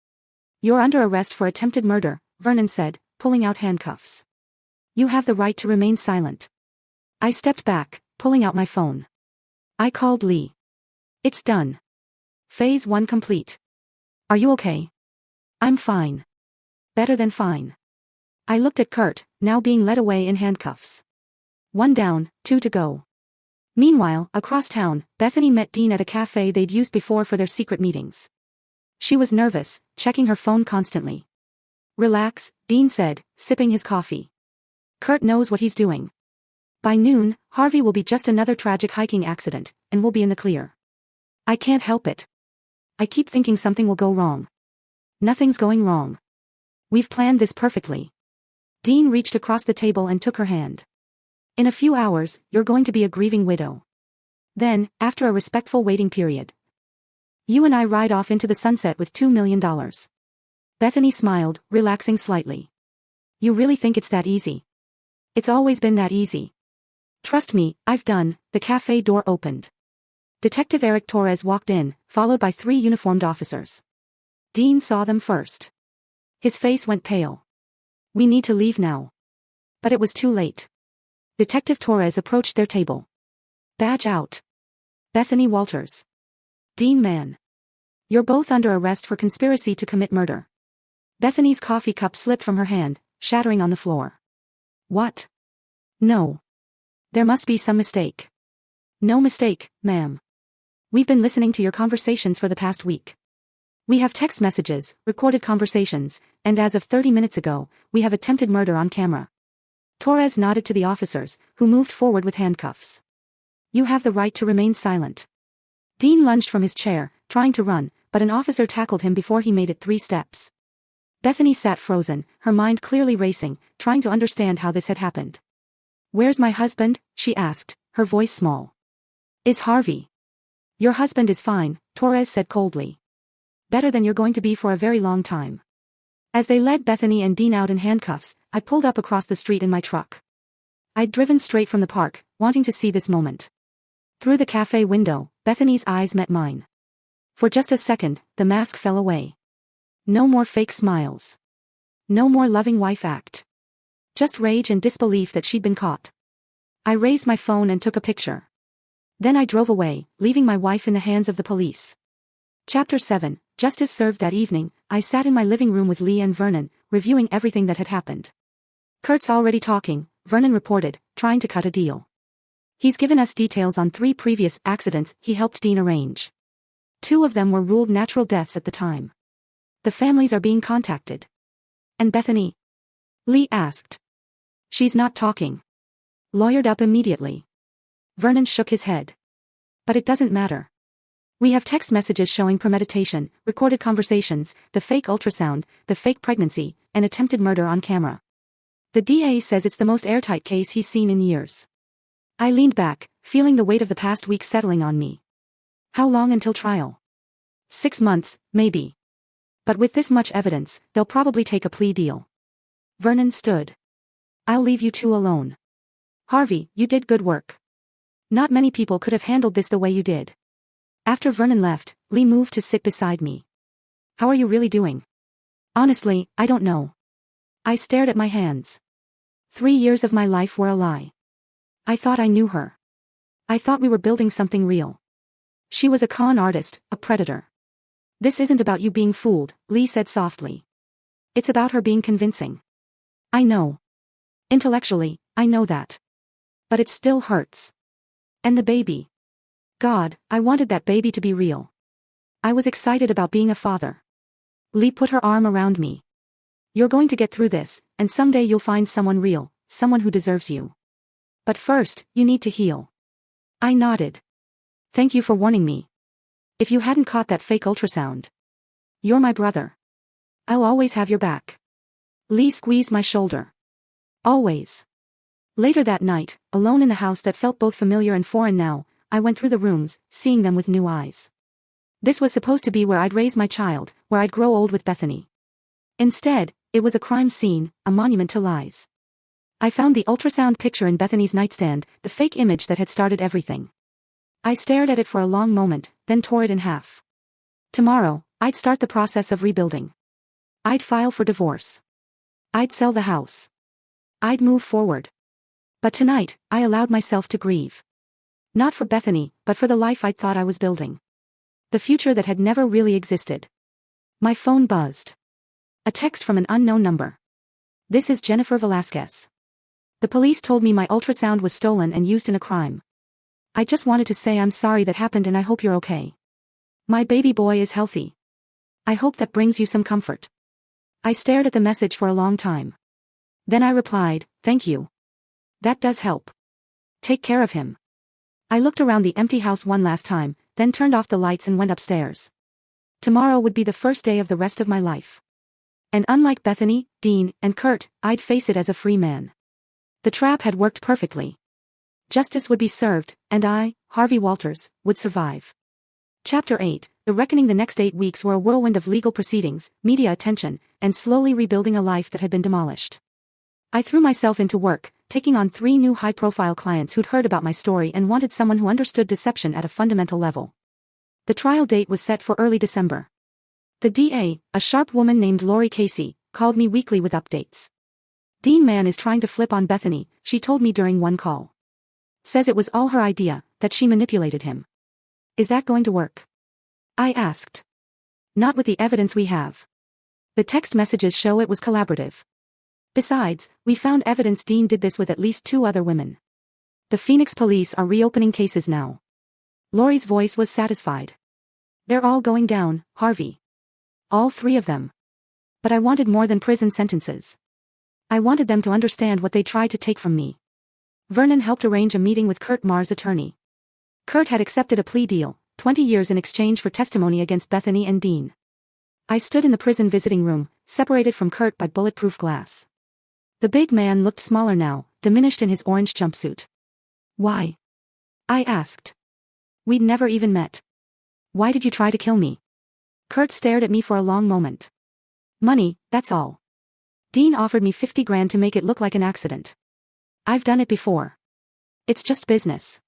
You're under arrest for attempted murder, Vernon said, pulling out handcuffs. You have the right to remain silent. I stepped back, pulling out my phone. I called Lee. It's done. Phase 1 complete. Are you okay? I'm fine. Better than fine. I looked at Kurt, now being led away in handcuffs. 1 down, 2 to go. Meanwhile, across town, Bethany met Dean at a cafe they'd used before for their secret meetings. She was nervous, checking her phone constantly. Relax, Dean said, sipping his coffee. Kurt knows what he's doing. By noon, Harvey will be just another tragic hiking accident, and we'll be in the clear. I can't help it. I keep thinking something will go wrong. Nothing's going wrong. We've planned this perfectly. Dean reached across the table and took her hand. In a few hours, you're going to be a grieving widow. Then, after a respectful waiting period, you and I ride off into the sunset with $2 million. Bethany smiled, relaxing slightly. You really think it's that easy? It's always been that easy. Trust me, I've done. The cafe door opened. Detective Eric Torres walked in, followed by 3 uniformed officers. Dean saw them first. His face went pale. We need to leave now. But it was too late. Detective Torres approached their table. Badge out. Bethany Walters. Dean Mann. You're both under arrest for conspiracy to commit murder. Bethany's coffee cup slipped from her hand, shattering on the floor. What? No. There must be some mistake. No mistake, ma'am. We've been listening to your conversations for the past week. We have text messages, recorded conversations, and as of 30 minutes ago, we have attempted murder on camera. Torres nodded to the officers, who moved forward with handcuffs. You have the right to remain silent. Dean lunged from his chair, trying to run, but an officer tackled him before he made it 3 steps. Bethany sat frozen, her mind clearly racing, trying to understand how this had happened. Where's my husband? She asked, her voice small. Is Harvey? Your husband is fine, Torres said coldly. Better than you're going to be for a very long time. As they led Bethany and Dean out in handcuffs, I pulled up across the street in my truck. I'd driven straight from the park, wanting to see this moment. Through the cafe window, Bethany's eyes met mine. For just a second, the mask fell away. No more fake smiles. No more loving wife act. Just rage and disbelief that she'd been caught. I raised my phone and took a picture. Then I drove away, leaving my wife in the hands of the police. Chapter 7, Justice served that evening. I sat in my living room with Lee and Vernon, reviewing everything that had happened. Kurt's already talking, Vernon reported, trying to cut a deal. He's given us details on 3 previous accidents he helped Dean arrange. 2 of them were ruled natural deaths at the time. The families are being contacted. And Bethany? Lee asked. She's not talking. Lawyered up immediately. Vernon shook his head. But it doesn't matter. We have text messages showing premeditation, recorded conversations, the fake ultrasound, the fake pregnancy, and attempted murder on camera. The DA says it's the most airtight case he's seen in years. I leaned back, feeling the weight of the past week settling on me. How long until trial? 6 months, maybe. But with this much evidence, they'll probably take a plea deal. Vernon stood. I'll leave you 2 alone. Harvey, you did good work. Not many people could have handled this the way you did. After Vernon left, Lee moved to sit beside me. How are you really doing? Honestly, I don't know. I stared at my hands. 3 years of my life were a lie. I thought I knew her. I thought we were building something real. She was a con artist, a predator. This isn't about you being fooled, Lee said softly. It's about her being convincing. I know. Intellectually, I know that. But it still hurts. And the baby. God, I wanted that baby to be real. I was excited about being a father. Lee put her arm around me. You're going to get through this, and someday you'll find someone real, someone who deserves you. But first, you need to heal. I nodded. Thank you for warning me. If you hadn't caught that fake ultrasound. You're my brother. I'll always have your back. Lee squeezed my shoulder. Always. Later that night, alone in the house that felt both familiar and foreign now, I went through the rooms, seeing them with new eyes. This was supposed to be where I'd raise my child, where I'd grow old with Bethany. Instead, it was a crime scene, a monument to lies. I found the ultrasound picture in Bethany's nightstand, the fake image that had started everything. I stared at it for a long moment, then tore it in half. Tomorrow, I'd start the process of rebuilding. I'd file for divorce. I'd sell the house. I'd move forward. But tonight, I allowed myself to grieve. Not for Bethany, but for the life I'd thought I was building. The future that had never really existed. My phone buzzed. A text from an unknown number. This is Jennifer Velasquez. The police told me my ultrasound was stolen and used in a crime. I just wanted to say I'm sorry that happened and I hope you're okay. My baby boy is healthy. I hope that brings you some comfort. I stared at the message for a long time. Then I replied, thank you. That does help. Take care of him. I looked around the empty house one last time, then turned off the lights and went upstairs. Tomorrow would be the first day of the rest of my life. And unlike Bethany, Dean, and Kurt, I'd face it as a free man. The trap had worked perfectly. Justice would be served, and I, Harvey Walters, would survive. Chapter 8, The Reckoning. The next 8 weeks were a whirlwind of legal proceedings, media attention, and slowly rebuilding a life that had been demolished. I threw myself into work, taking on 3 new high-profile clients who'd heard about my story and wanted someone who understood deception at a fundamental level. The trial date was set for early December. The DA, a sharp woman named Lori Casey, called me weekly with updates. Dean Man is trying to flip on Bethany, she told me during one call. Says it was all her idea, that she manipulated him. Is that going to work? I asked. Not with the evidence we have. The text messages show it was collaborative. Besides, we found evidence Dean did this with at least 2 other women. The Phoenix police are reopening cases now. Lori's voice was satisfied. They're all going down, Harvey. All 3 of them. But I wanted more than prison sentences. I wanted them to understand what they tried to take from me. Vernon helped arrange a meeting with Kurt Marr's attorney. Kurt had accepted a plea deal, 20 years in exchange for testimony against Bethany and Dean. I stood in the prison visiting room, separated from Kurt by bulletproof glass. The big man looked smaller now, diminished in his orange jumpsuit. Why? I asked. We'd never even met. Why did you try to kill me? Kurt stared at me for a long moment. Money, that's all. Dean offered me $50,000 to make it look like an accident. I've done it before. It's just business.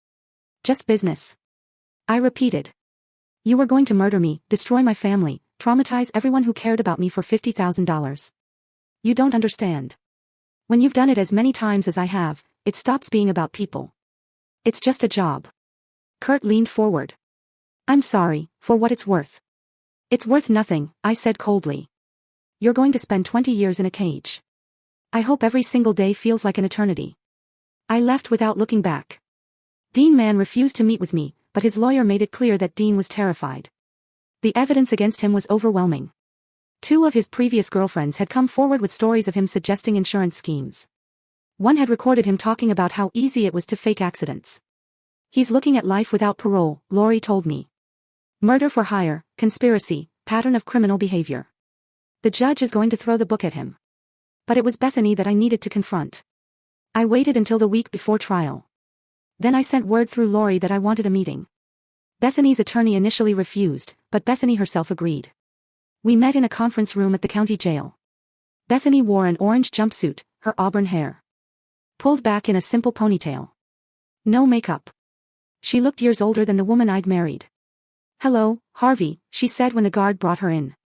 Just business. I repeated. You were going to murder me, destroy my family, traumatize everyone who cared about me for $50,000. You don't understand. When you've done it as many times as I have, it stops being about people. It's just a job. Kurt leaned forward. I'm sorry, for what it's worth. It's worth nothing, I said coldly. You're going to spend 20 years in a cage. I hope every single day feels like an eternity. I left without looking back. Dean Mann refused to meet with me, but his lawyer made it clear that Dean was terrified. The evidence against him was overwhelming. 2 of his previous girlfriends had come forward with stories of him suggesting insurance schemes. One had recorded him talking about how easy it was to fake accidents. He's looking at life without parole, Lori told me. Murder for hire, conspiracy, pattern of criminal behavior. The judge is going to throw the book at him. But it was Bethany that I needed to confront. I waited until the week before trial. Then I sent word through Lori that I wanted a meeting. Bethany's attorney initially refused, but Bethany herself agreed. We met in a conference room at the county jail. Bethany wore an orange jumpsuit, her auburn hair pulled back in a simple ponytail. No makeup. She looked years older than the woman I'd married. "Hello, Harvey," she said when the guard brought her in.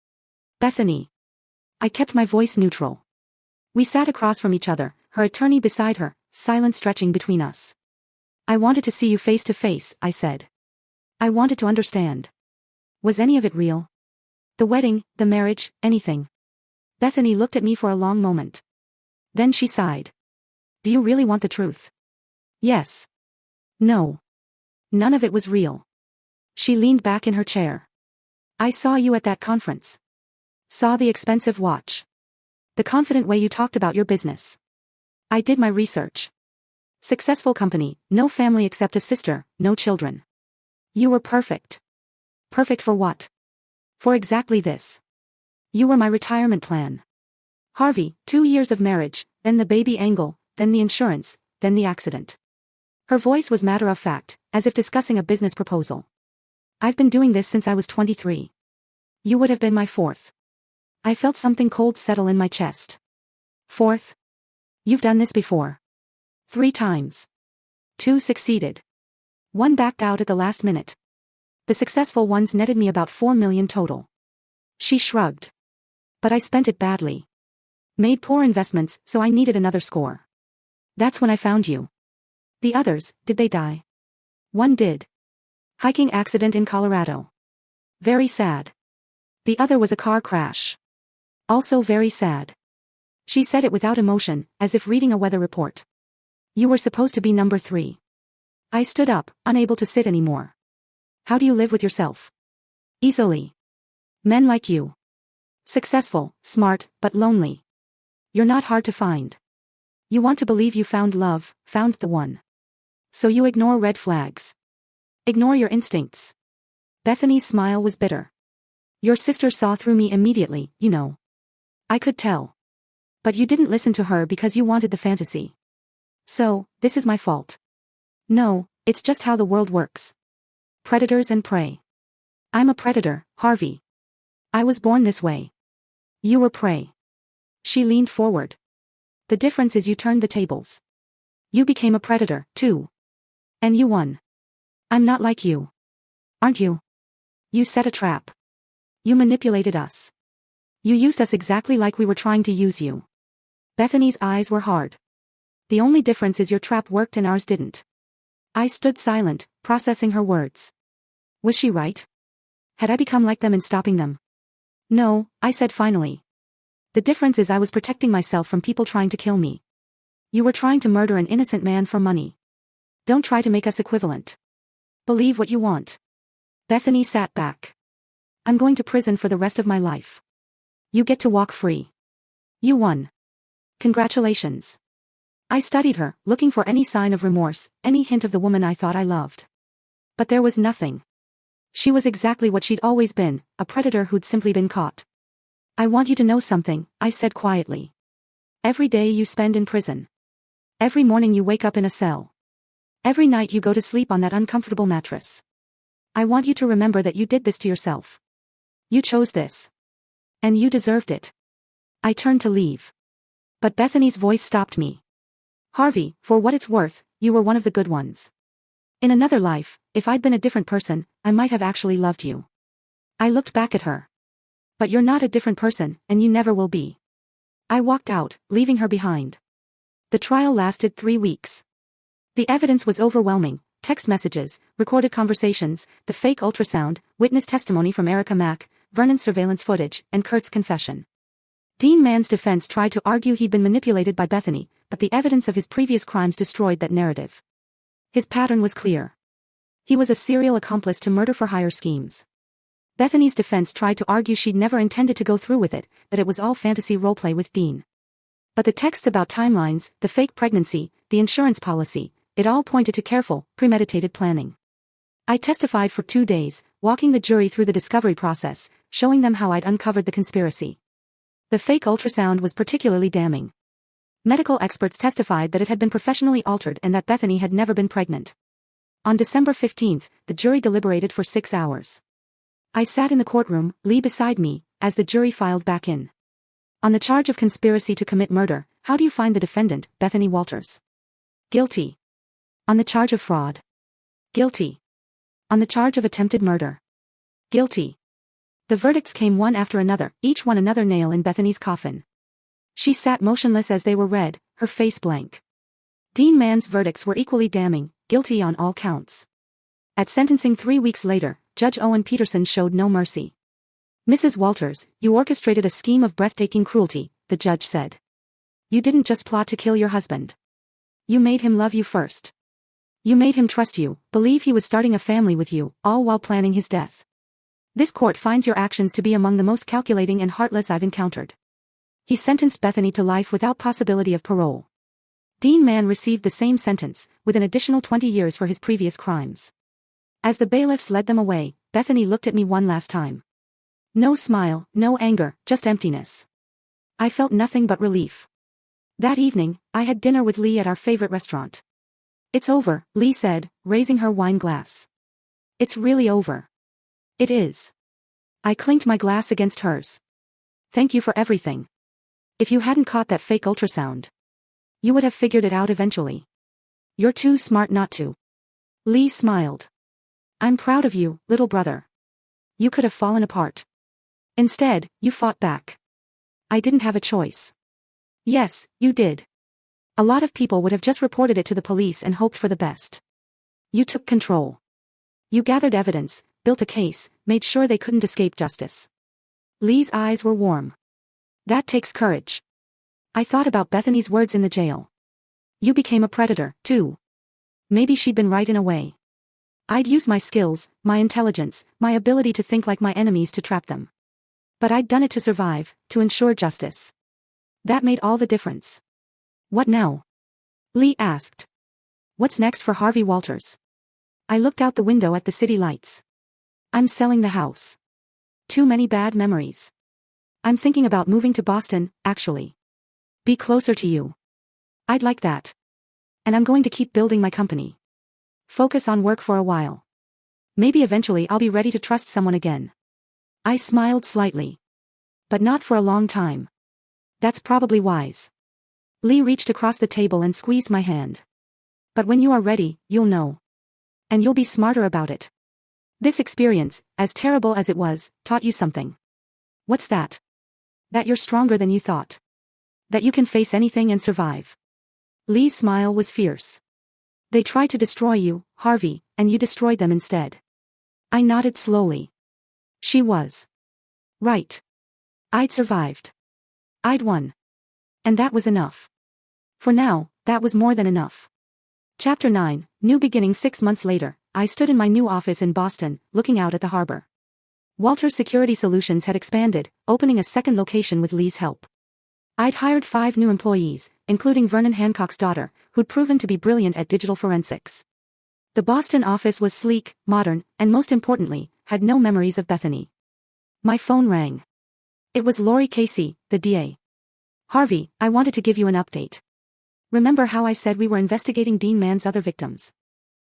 "Bethany." I kept my voice neutral. We sat across from each other, her attorney beside her, silence stretching between us. "I wanted to see you face to face," I said. "I wanted to understand. Was any of it real? The wedding, the marriage, anything?" Bethany looked at me for a long moment. Then she sighed. "Do you really want the truth?" "Yes." "No. None of it was real." She leaned back in her chair. "I saw you at that conference. Saw the expensive watch. The confident way you talked about your business. I did my research. Successful company, no family except a sister, no children. You were perfect." "Perfect for what?" "For exactly this. You were my retirement plan." "Harvey, 2 years of marriage, then the baby angle, then the insurance, then the accident." Her voice was matter-of-fact, as if discussing a business proposal. "I've been doing this since I was 23. You would have been my 4th. I felt something cold settle in my chest. 4th? You've done this before. 3 times. 2 succeeded. 1 backed out at the last minute. The successful ones netted me about $4 million total." She shrugged. "But I spent it badly. Made poor investments, so I needed another score. That's when I found you." "The others, did they die?" "One did. Hiking accident in Colorado. Very sad. The other was a car crash. Also very sad." She said it without emotion, as if reading a weather report. "You were supposed to be number 3. I stood up, unable to sit anymore. "How do you live with yourself?" "Easily. Men like you. Successful, smart, but lonely. You're not hard to find. You want to believe you found love, found the one. So you ignore red flags. Ignore your instincts." Bethany's smile was bitter. "Your sister saw through me immediately, you know. I could tell. But you didn't listen to her because you wanted the fantasy. So, this is my fault." "No, it's just how the world works. Predators and prey. I'm a predator, Harvey. I was born this way. You were prey." She leaned forward. "The difference is you turned the tables. You became a predator, too. And you won. I'm not like you. Aren't you? You set a trap. You manipulated us. You used us exactly like we were trying to use you." Bethany's eyes were hard. "The only difference is your trap worked and ours didn't." I stood silent, processing her words. Was she right? Had I become like them in stopping them? "No," I said finally. "The difference is I was protecting myself from people trying to kill me. You were trying to murder an innocent man for money. Don't try to make us equivalent. Believe what you want." Bethany sat back. "I'm going to prison for the rest of my life. You get to walk free. You won. Congratulations." I studied her, looking for any sign of remorse, any hint of the woman I thought I loved. But there was nothing. She was exactly what she'd always been, a predator who'd simply been caught. "I want you to know something," I said quietly. "Every day you spend in prison. Every morning you wake up in a cell. Every night you go to sleep on that uncomfortable mattress. I want you to remember that you did this to yourself. You chose this. And you deserved it." I turned to leave. But Bethany's voice stopped me. "Harvey, for what it's worth, you were one of the good ones. In another life, if I'd been a different person, I might have actually loved you." I looked back at her. "But you're not a different person, and you never will be." I walked out, leaving her behind. The trial lasted 3 weeks. The evidence was overwhelming: text messages, recorded conversations, the fake ultrasound, witness testimony from Erica Mack, Vernon's surveillance footage, and Kurt's confession. Dean Mann's defense tried to argue he'd been manipulated by Bethany, but the evidence of his previous crimes destroyed that narrative. His pattern was clear. He was a serial accomplice to murder-for-hire schemes. Bethany's defense tried to argue she'd never intended to go through with it, that it was all fantasy roleplay with Dean. But the texts about timelines, the fake pregnancy, the insurance policy, it all pointed to careful, premeditated planning. I testified for 2 days, walking the jury through the discovery process, showing them how I'd uncovered the conspiracy. The fake ultrasound was particularly damning. Medical experts testified that it had been professionally altered and that Bethany had never been pregnant. On December 15th, the jury deliberated for 6 hours. I sat in the courtroom, Lee beside me, as the jury filed back in. On the charge of conspiracy to commit murder, how do you find the defendant, Bethany Walters? Guilty. On the charge of fraud? Guilty. On the charge of attempted murder? Guilty. The verdicts came one after another, each one another nail in Bethany's coffin. She sat motionless as they were read, her face blank. Dean Mann's verdicts were equally damning, guilty on all counts. At sentencing 3 weeks later, Judge Owen Peterson showed no mercy. Mrs. Walters, you orchestrated a scheme of breathtaking cruelty, the judge said. You didn't just plot to kill your husband. You made him love you first. You made him trust you, believe he was starting a family with you, all while planning his death. This court finds your actions to be among the most calculating and heartless I've encountered. He sentenced Bethany to life without possibility of parole. Dean Mann received the same sentence, with an additional 20 years for his previous crimes. As the bailiffs led them away, Bethany looked at me one last time. No smile, no anger, just emptiness. I felt nothing but relief. That evening, I had dinner with Lee at our favorite restaurant. It's over, Lee said, raising her wine glass. It's really over. It is. I clinked my glass against hers. Thank you for everything. If you hadn't caught that fake ultrasound, you would have figured it out eventually. You're too smart not to. Lee smiled. I'm proud of you, little brother. You could have fallen apart. Instead, you fought back. I didn't have a choice. Yes, you did. A lot of people would have just reported it to the police and hoped for the best. You took control. You gathered evidence, built a case, made sure they couldn't escape justice. Lee's eyes were warm. That takes courage. I thought about Bethany's words in the jail. You became a predator, too. Maybe she'd been right in a way. I'd use my skills, my intelligence, my ability to think like my enemies to trap them. But I'd done it to survive, to ensure justice. That made all the difference. What now? Lee asked. What's next for Harvey Walters? I looked out the window at the city lights. I'm selling the house. Too many bad memories. I'm thinking about moving to Boston, actually. Be closer to you. I'd like that. And I'm going to keep building my company. Focus on work for a while. Maybe eventually I'll be ready to trust someone again. I smiled slightly. But not for a long time. That's probably wise. Lee reached across the table and squeezed my hand. But when you are ready, you'll know. And you'll be smarter about it. This experience, as terrible as it was, taught you something. What's that? That you're stronger than you thought. That you can face anything and survive. Lee's smile was fierce. They tried to destroy you, Harvey, and you destroyed them instead. I nodded slowly. She was right. I'd survived. I'd won. And that was enough. For now, that was more than enough. Chapter 9, New Beginning. 6 months later, I stood in my new office in Boston, looking out at the harbor. Walters Security Solutions had expanded, opening a second location with Lee's help. I'd hired 5 new employees, including Vernon Hancock's daughter, who'd proven to be brilliant at digital forensics. The Boston office was sleek, modern, and most importantly, had no memories of Bethany. My phone rang. It was Lori Casey, the DA. Harvey, I wanted to give you an update. Remember how I said we were investigating Dean Mann's other victims?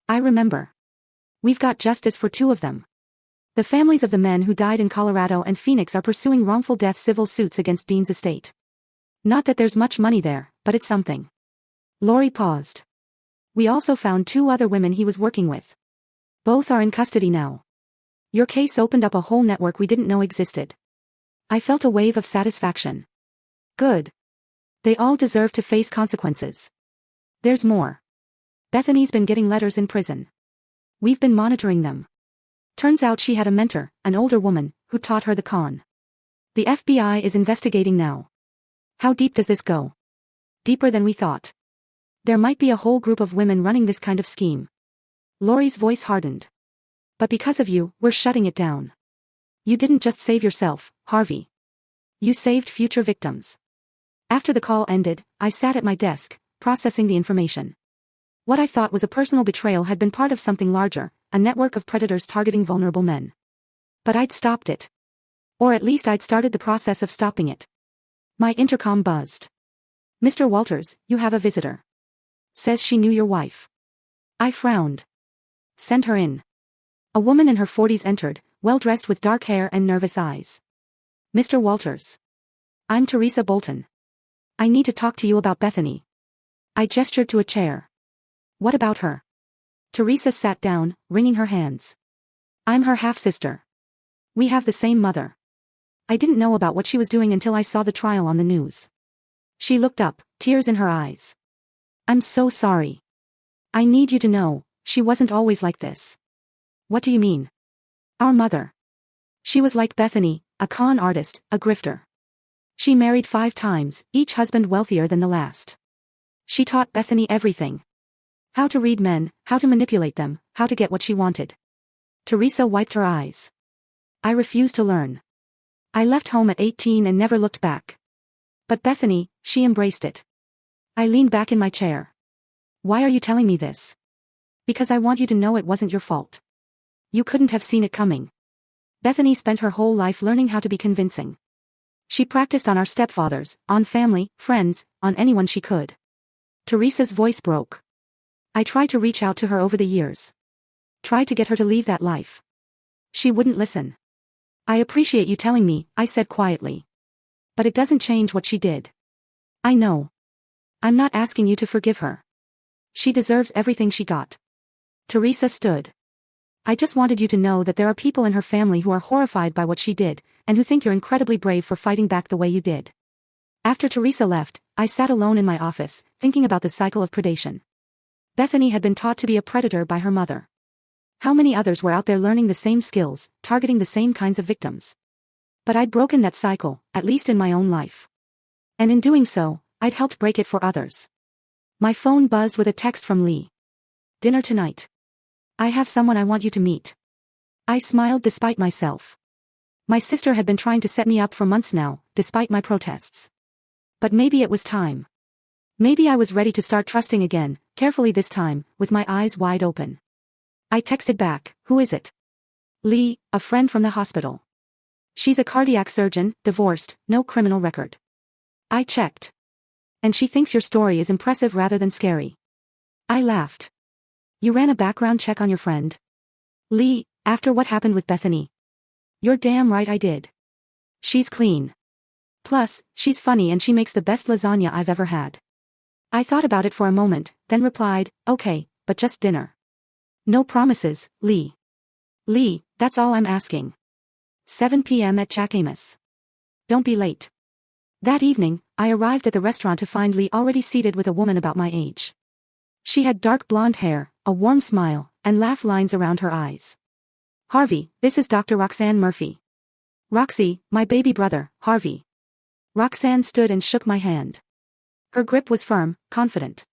I remember. We've got justice for 2 of them. The families of the men who died in Colorado and Phoenix are pursuing wrongful death civil suits against Dean's estate. Not that there's much money there, but it's something. Lori paused. We also found 2 other women he was working with. Both are in custody now. Your case opened up a whole network we didn't know existed. I felt a wave of satisfaction. Good. They all deserve to face consequences. There's more. Bethany's been getting letters in prison. We've been monitoring them. Turns out she had a mentor, an older woman, who taught her the con. The FBI is investigating now. How deep does this go? Deeper than we thought. There might be a whole group of women running this kind of scheme. Lori's voice hardened. But because of you, we're shutting it down. You didn't just save yourself, Harvey. You saved future victims. After the call ended, I sat at my desk, processing the information. What I thought was a personal betrayal had been part of something larger, a network of predators targeting vulnerable men. But I'd stopped it. Or at least I'd started the process of stopping it. My intercom buzzed. Mr. Walters, you have a visitor. Says she knew your wife. I frowned. Send her in. A woman in her 40s entered, well-dressed with dark hair and nervous eyes. Mr. Walters. I'm Teresa Bolton. I need to talk to you about Bethany. I gestured to a chair. What about her? Teresa sat down, wringing her hands. I'm her half-sister. We have the same mother. I didn't know about what she was doing until I saw the trial on the news. She looked up, tears in her eyes. I'm so sorry. I need you to know, she wasn't always like this. What do you mean? Our mother. She was like Bethany, a con artist, a grifter. She married 5 times, each husband wealthier than the last. She taught Bethany everything. How to read men, how to manipulate them, how to get what she wanted. Teresa wiped her eyes. I refused to learn. I left home at 18 and never looked back. But Bethany, she embraced it. I leaned back in my chair. Why are you telling me this? Because I want you to know it wasn't your fault. You couldn't have seen it coming. Bethany spent her whole life learning how to be convincing. She practiced on our stepfathers, on family, friends, on anyone she could. Teresa's voice broke. I tried to reach out to her over the years. Tried to get her to leave that life. She wouldn't listen. I appreciate you telling me, I said quietly. But it doesn't change what she did. I know. I'm not asking you to forgive her. She deserves everything she got. Teresa stood. I just wanted you to know that there are people in her family who are horrified by what she did, and who think you're incredibly brave for fighting back the way you did. After Teresa left, I sat alone in my office, thinking about the cycle of predation. Bethany had been taught to be a predator by her mother. How many others were out there learning the same skills, targeting the same kinds of victims? But I'd broken that cycle, at least in my own life. And in doing so, I'd helped break it for others. My phone buzzed with a text from Lee. Dinner tonight. I have someone I want you to meet. I smiled despite myself. My sister had been trying to set me up for months now, despite my protests. But maybe it was time. Maybe I was ready to start trusting again, carefully this time, with my eyes wide open. I texted back, who is it? Lee, a friend from the hospital. She's a cardiac surgeon, divorced, no criminal record. I checked. And she thinks your story is impressive rather than scary. I laughed. You ran a background check on your friend? Lee, after what happened with Bethany. You're damn right I did. She's clean. Plus, she's funny and she makes the best lasagna I've ever had. I thought about it for a moment, then replied, okay, but just dinner. No promises, Lee. Lee, that's all I'm asking. 7 p.m. at Jack Amos. Don't be late. That evening, I arrived at the restaurant to find Lee already seated with a woman about my age. She had dark blonde hair, a warm smile, and laugh lines around her eyes. Harvey, this is Dr. Roxanne Murphy. Roxy, my baby brother, Harvey. Roxanne stood and shook my hand. Her grip was firm, confident.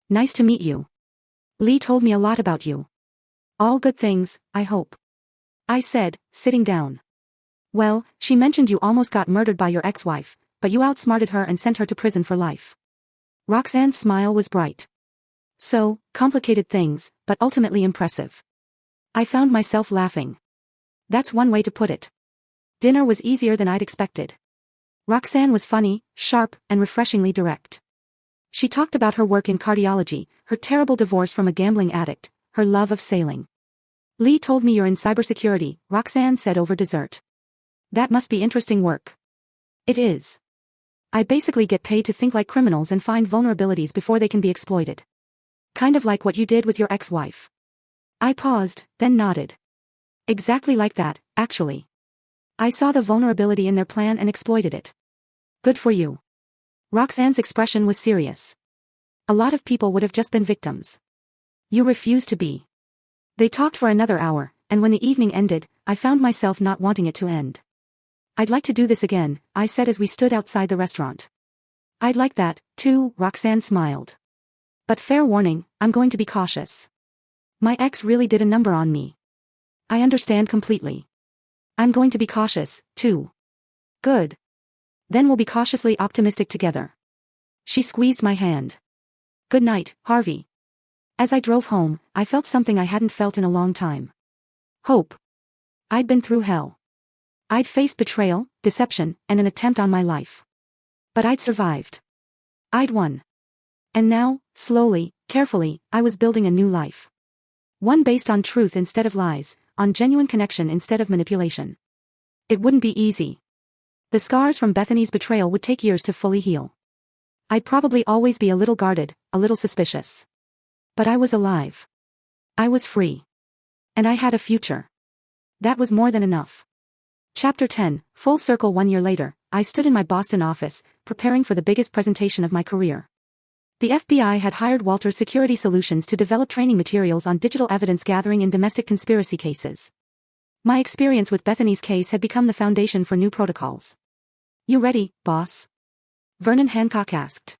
Nice to meet you. Lee told me a lot about you. All good things, I hope. I said, sitting down. Well, she mentioned you almost got murdered by your ex-wife, but you outsmarted her and sent her to prison for life. Roxanne's smile was bright. So, complicated things, but ultimately impressive. I found myself laughing. That's one way to put it. Dinner was easier than I'd expected. Roxanne was funny, sharp, and refreshingly direct. She talked about her work in cardiology, her terrible divorce from a gambling addict, her love of sailing. Lee told me you're in cybersecurity, Roxanne said over dessert. That must be interesting work. It is. I basically get paid to think like criminals and find vulnerabilities before they can be exploited. Kind of like what you did with your ex-wife. I paused, then nodded. Exactly like that, actually. I saw the vulnerability in their plan and exploited it. Good for you. Roxanne's expression was serious. A lot of people would have just been victims. You refused to be. They talked for another hour, and when the evening ended, I found myself not wanting it to end. I'd like to do this again, I said as we stood outside the restaurant. I'd like that, too, Roxanne smiled. But fair warning, I'm going to be cautious. My ex really did a number on me. I understand completely. I'm going to be cautious, too. Good. Then we'll be cautiously optimistic together. She squeezed my hand. Good night, Harvey. As I drove home, I felt something I hadn't felt in a long time. Hope. I'd been through hell. I'd faced betrayal, deception, and an attempt on my life. But I'd survived. I'd won. And now, slowly, carefully, I was building a new life. One based on truth instead of lies, on genuine connection instead of manipulation. It wouldn't be easy. The scars from Bethany's betrayal would take years to fully heal. I'd probably always be a little guarded, a little suspicious. But I was alive. I was free. And I had a future. That was more than enough. Chapter 10, full circle. 1 year later, I stood in my Boston office, preparing for the biggest presentation of my career. The FBI had hired Walters Security Solutions to develop training materials on digital evidence gathering in domestic conspiracy cases. My experience with Bethany's case had become the foundation for new protocols. You ready, boss? Vernon Hancock asked.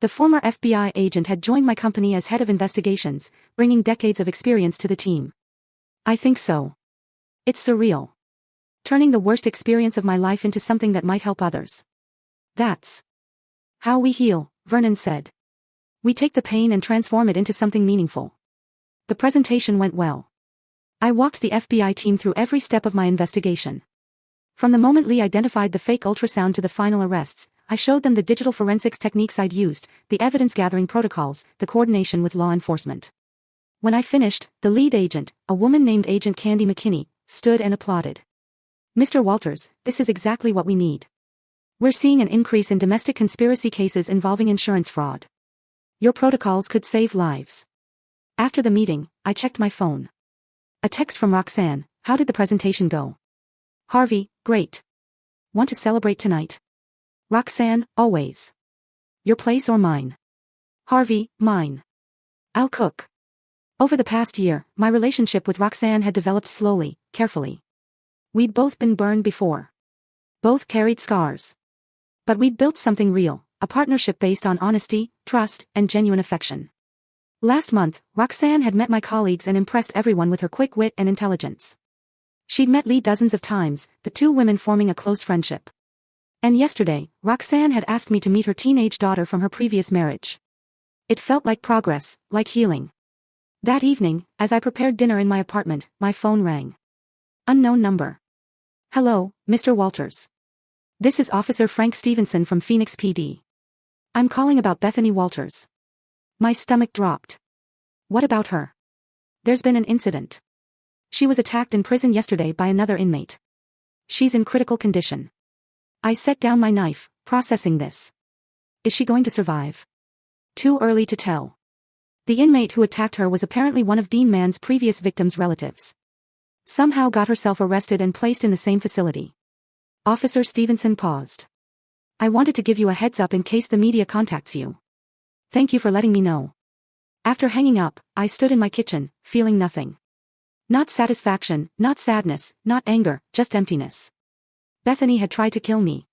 The former FBI agent had joined my company as head of investigations, bringing decades of experience to the team. I think so. It's surreal. Turning the worst experience of my life into something that might help others. That's how we heal, Vernon said. We take the pain and transform it into something meaningful. The presentation went well. I walked the FBI team through every step of my investigation. From the moment Lee identified the fake ultrasound to the final arrests, I showed them the digital forensics techniques I'd used, the evidence-gathering protocols, the coordination with law enforcement. When I finished, the lead agent, a woman named Agent Candy McKinney, stood and applauded. Mr. Walters, this is exactly what we need. We're seeing an increase in domestic conspiracy cases involving insurance fraud. Your protocols could save lives. After the meeting, I checked my phone. A text from Roxanne. How did the presentation go? Harvey, great. Want to celebrate tonight? Roxanne, always. Your place or mine? Harvey, mine. I'll cook. Over the past year, my relationship with Roxanne had developed slowly, carefully. We'd both been burned before. Both carried scars. But we'd built something real, a partnership based on honesty, trust, and genuine affection. Last month, Roxanne had met my colleagues and impressed everyone with her quick wit and intelligence. She'd met Lee dozens of times, the two women forming a close friendship. And yesterday, Roxanne had asked me to meet her teenage daughter from her previous marriage. It felt like progress, like healing. That evening, as I prepared dinner in my apartment, my phone rang. Unknown number. Hello, Mr. Walters. This is Officer Frank Stevenson from Phoenix PD. I'm calling about Bethany Walters. My stomach dropped. What about her? There's been an incident. She was attacked in prison yesterday by another inmate. She's in critical condition. I set down my knife, processing this. Is she going to survive? Too early to tell. The inmate who attacked her was apparently one of Dean Mann's previous victim's relatives. Somehow got herself arrested and placed in the same facility. Officer Stevenson paused. I wanted to give you a heads up in case the media contacts you. Thank you for letting me know. After hanging up, I stood in my kitchen, feeling nothing. Not satisfaction, not sadness, not anger, just emptiness. Bethany had tried to kill me.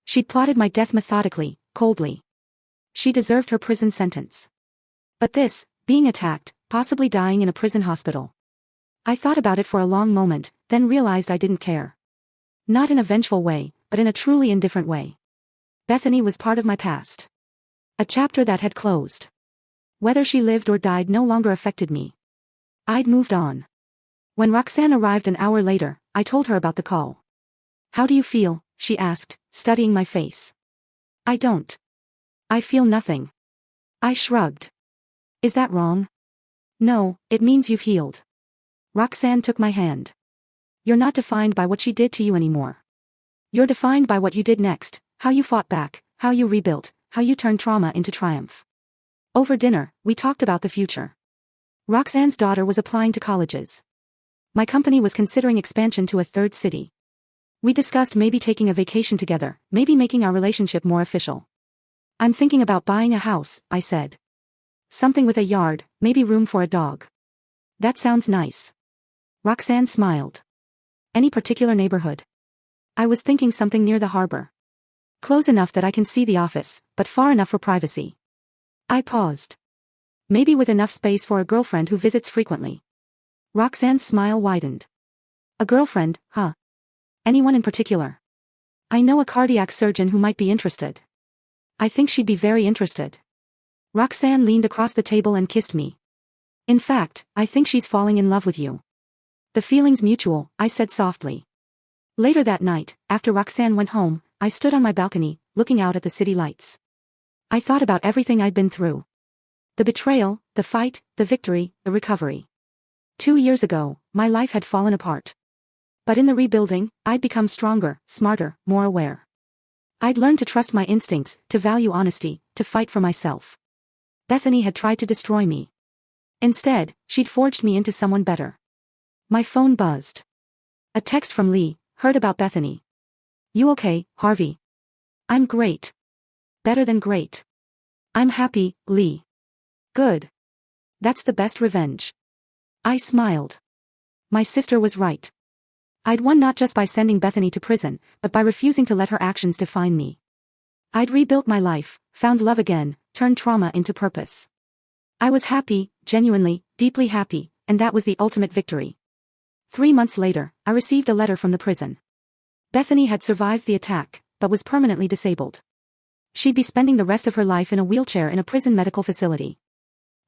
She'd plotted my death methodically, coldly. She deserved her prison sentence. But this, being attacked, possibly dying in a prison hospital. I thought about it for a long moment, then realized I didn't care. Not in a vengeful way, but in a truly indifferent way. Bethany was part of my past. A chapter that had closed. Whether she lived or died no longer affected me. I'd moved on. When Roxanne arrived an hour later, I told her about the call. How do you feel? She asked, studying my face. I don't. I feel nothing. I shrugged. Is that wrong? No, it means you've healed. Roxanne took my hand. You're not defined by what she did to you anymore. You're defined by what you did next, how you fought back, how you rebuilt, how you turned trauma into triumph. Over dinner, we talked about the future. Roxanne's daughter was applying to colleges. My company was considering expansion to a third city. We discussed maybe taking a vacation together, maybe making our relationship more official. I'm thinking about buying a house, I said. Something with a yard, maybe room for a dog. That sounds nice. Roxanne smiled. Any particular neighborhood? I was thinking something near the harbor. Close enough that I can see the office, but far enough for privacy. I paused. Maybe with enough space for a girlfriend who visits frequently. Roxanne's smile widened. A girlfriend, huh? Anyone in particular? I know a cardiac surgeon who might be interested. I think she'd be very interested. Roxanne leaned across the table and kissed me. In fact, I think she's falling in love with you. The feeling's mutual, I said softly. Later that night, after Roxanne went home, I stood on my balcony, looking out at the city lights. I thought about everything I'd been through. The betrayal, the fight, the victory, the recovery. 2 years ago, my life had fallen apart. But in the rebuilding, I'd become stronger, smarter, more aware. I'd learned to trust my instincts, to value honesty, to fight for myself. Bethany had tried to destroy me. Instead, she'd forged me into someone better. My phone buzzed. A text from Lee. Heard about Bethany. You okay, Harvey? I'm great. Better than great. I'm happy, Lee. Good. That's the best revenge. I smiled. My sister was right. I'd won not just by sending Bethany to prison, but by refusing to let her actions define me. I'd rebuilt my life, found love again, turned trauma into purpose. I was happy, genuinely, deeply happy, and that was the ultimate victory. 3 months later, I received a letter from the prison. Bethany had survived the attack, but was permanently disabled. She'd be spending the rest of her life in a wheelchair in a prison medical facility.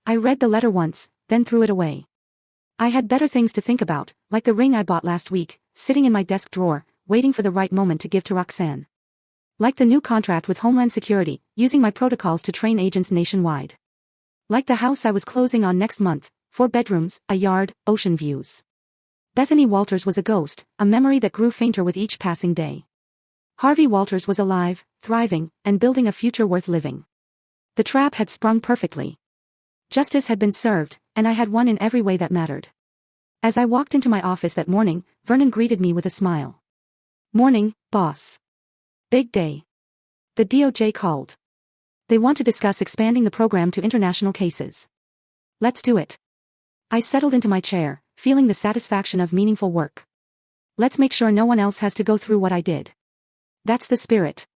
I read the letter once, then threw it away. I had better things to think about, like the ring I bought last week, sitting in my desk drawer, waiting for the right moment to give to Roxanne. Like the new contract with Homeland Security, using my protocols to train agents nationwide. Like the house I was closing on next month, 4 bedrooms, a yard, ocean views. Bethany Walters was a ghost, a memory that grew fainter with each passing day. Harvey Walters was alive, thriving, and building a future worth living. The trap had sprung perfectly. Justice had been served, and I had won in every way that mattered. As I walked into my office that morning, Vernon greeted me with a smile. Morning, boss. Big day. The DOJ called. They want to discuss expanding the program to international cases. Let's do it. I settled into my chair, feeling the satisfaction of meaningful work. Let's make sure no one else has to go through what I did. That's the spirit.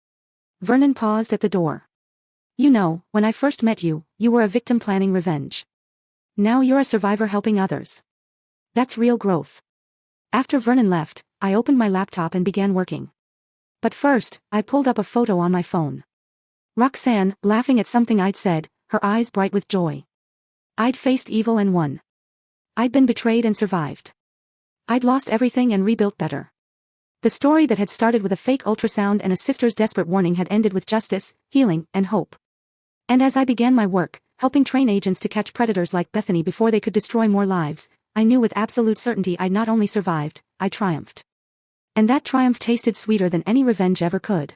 Vernon paused at the door. You know, when I first met you, you were a victim planning revenge. Now you're a survivor helping others. That's real growth. After Vernon left, I opened my laptop and began working. But first, I pulled up a photo on my phone. Roxanne, laughing at something I'd said, her eyes bright with joy. I'd faced evil and won. I'd been betrayed and survived. I'd lost everything and rebuilt better. The story that had started with a fake ultrasound and a sister's desperate warning had ended with justice, healing, and hope. And as I began my work, helping train agents to catch predators like Bethany before they could destroy more lives, I knew with absolute certainty I'd not only survived, I triumphed. And that triumph tasted sweeter than any revenge ever could.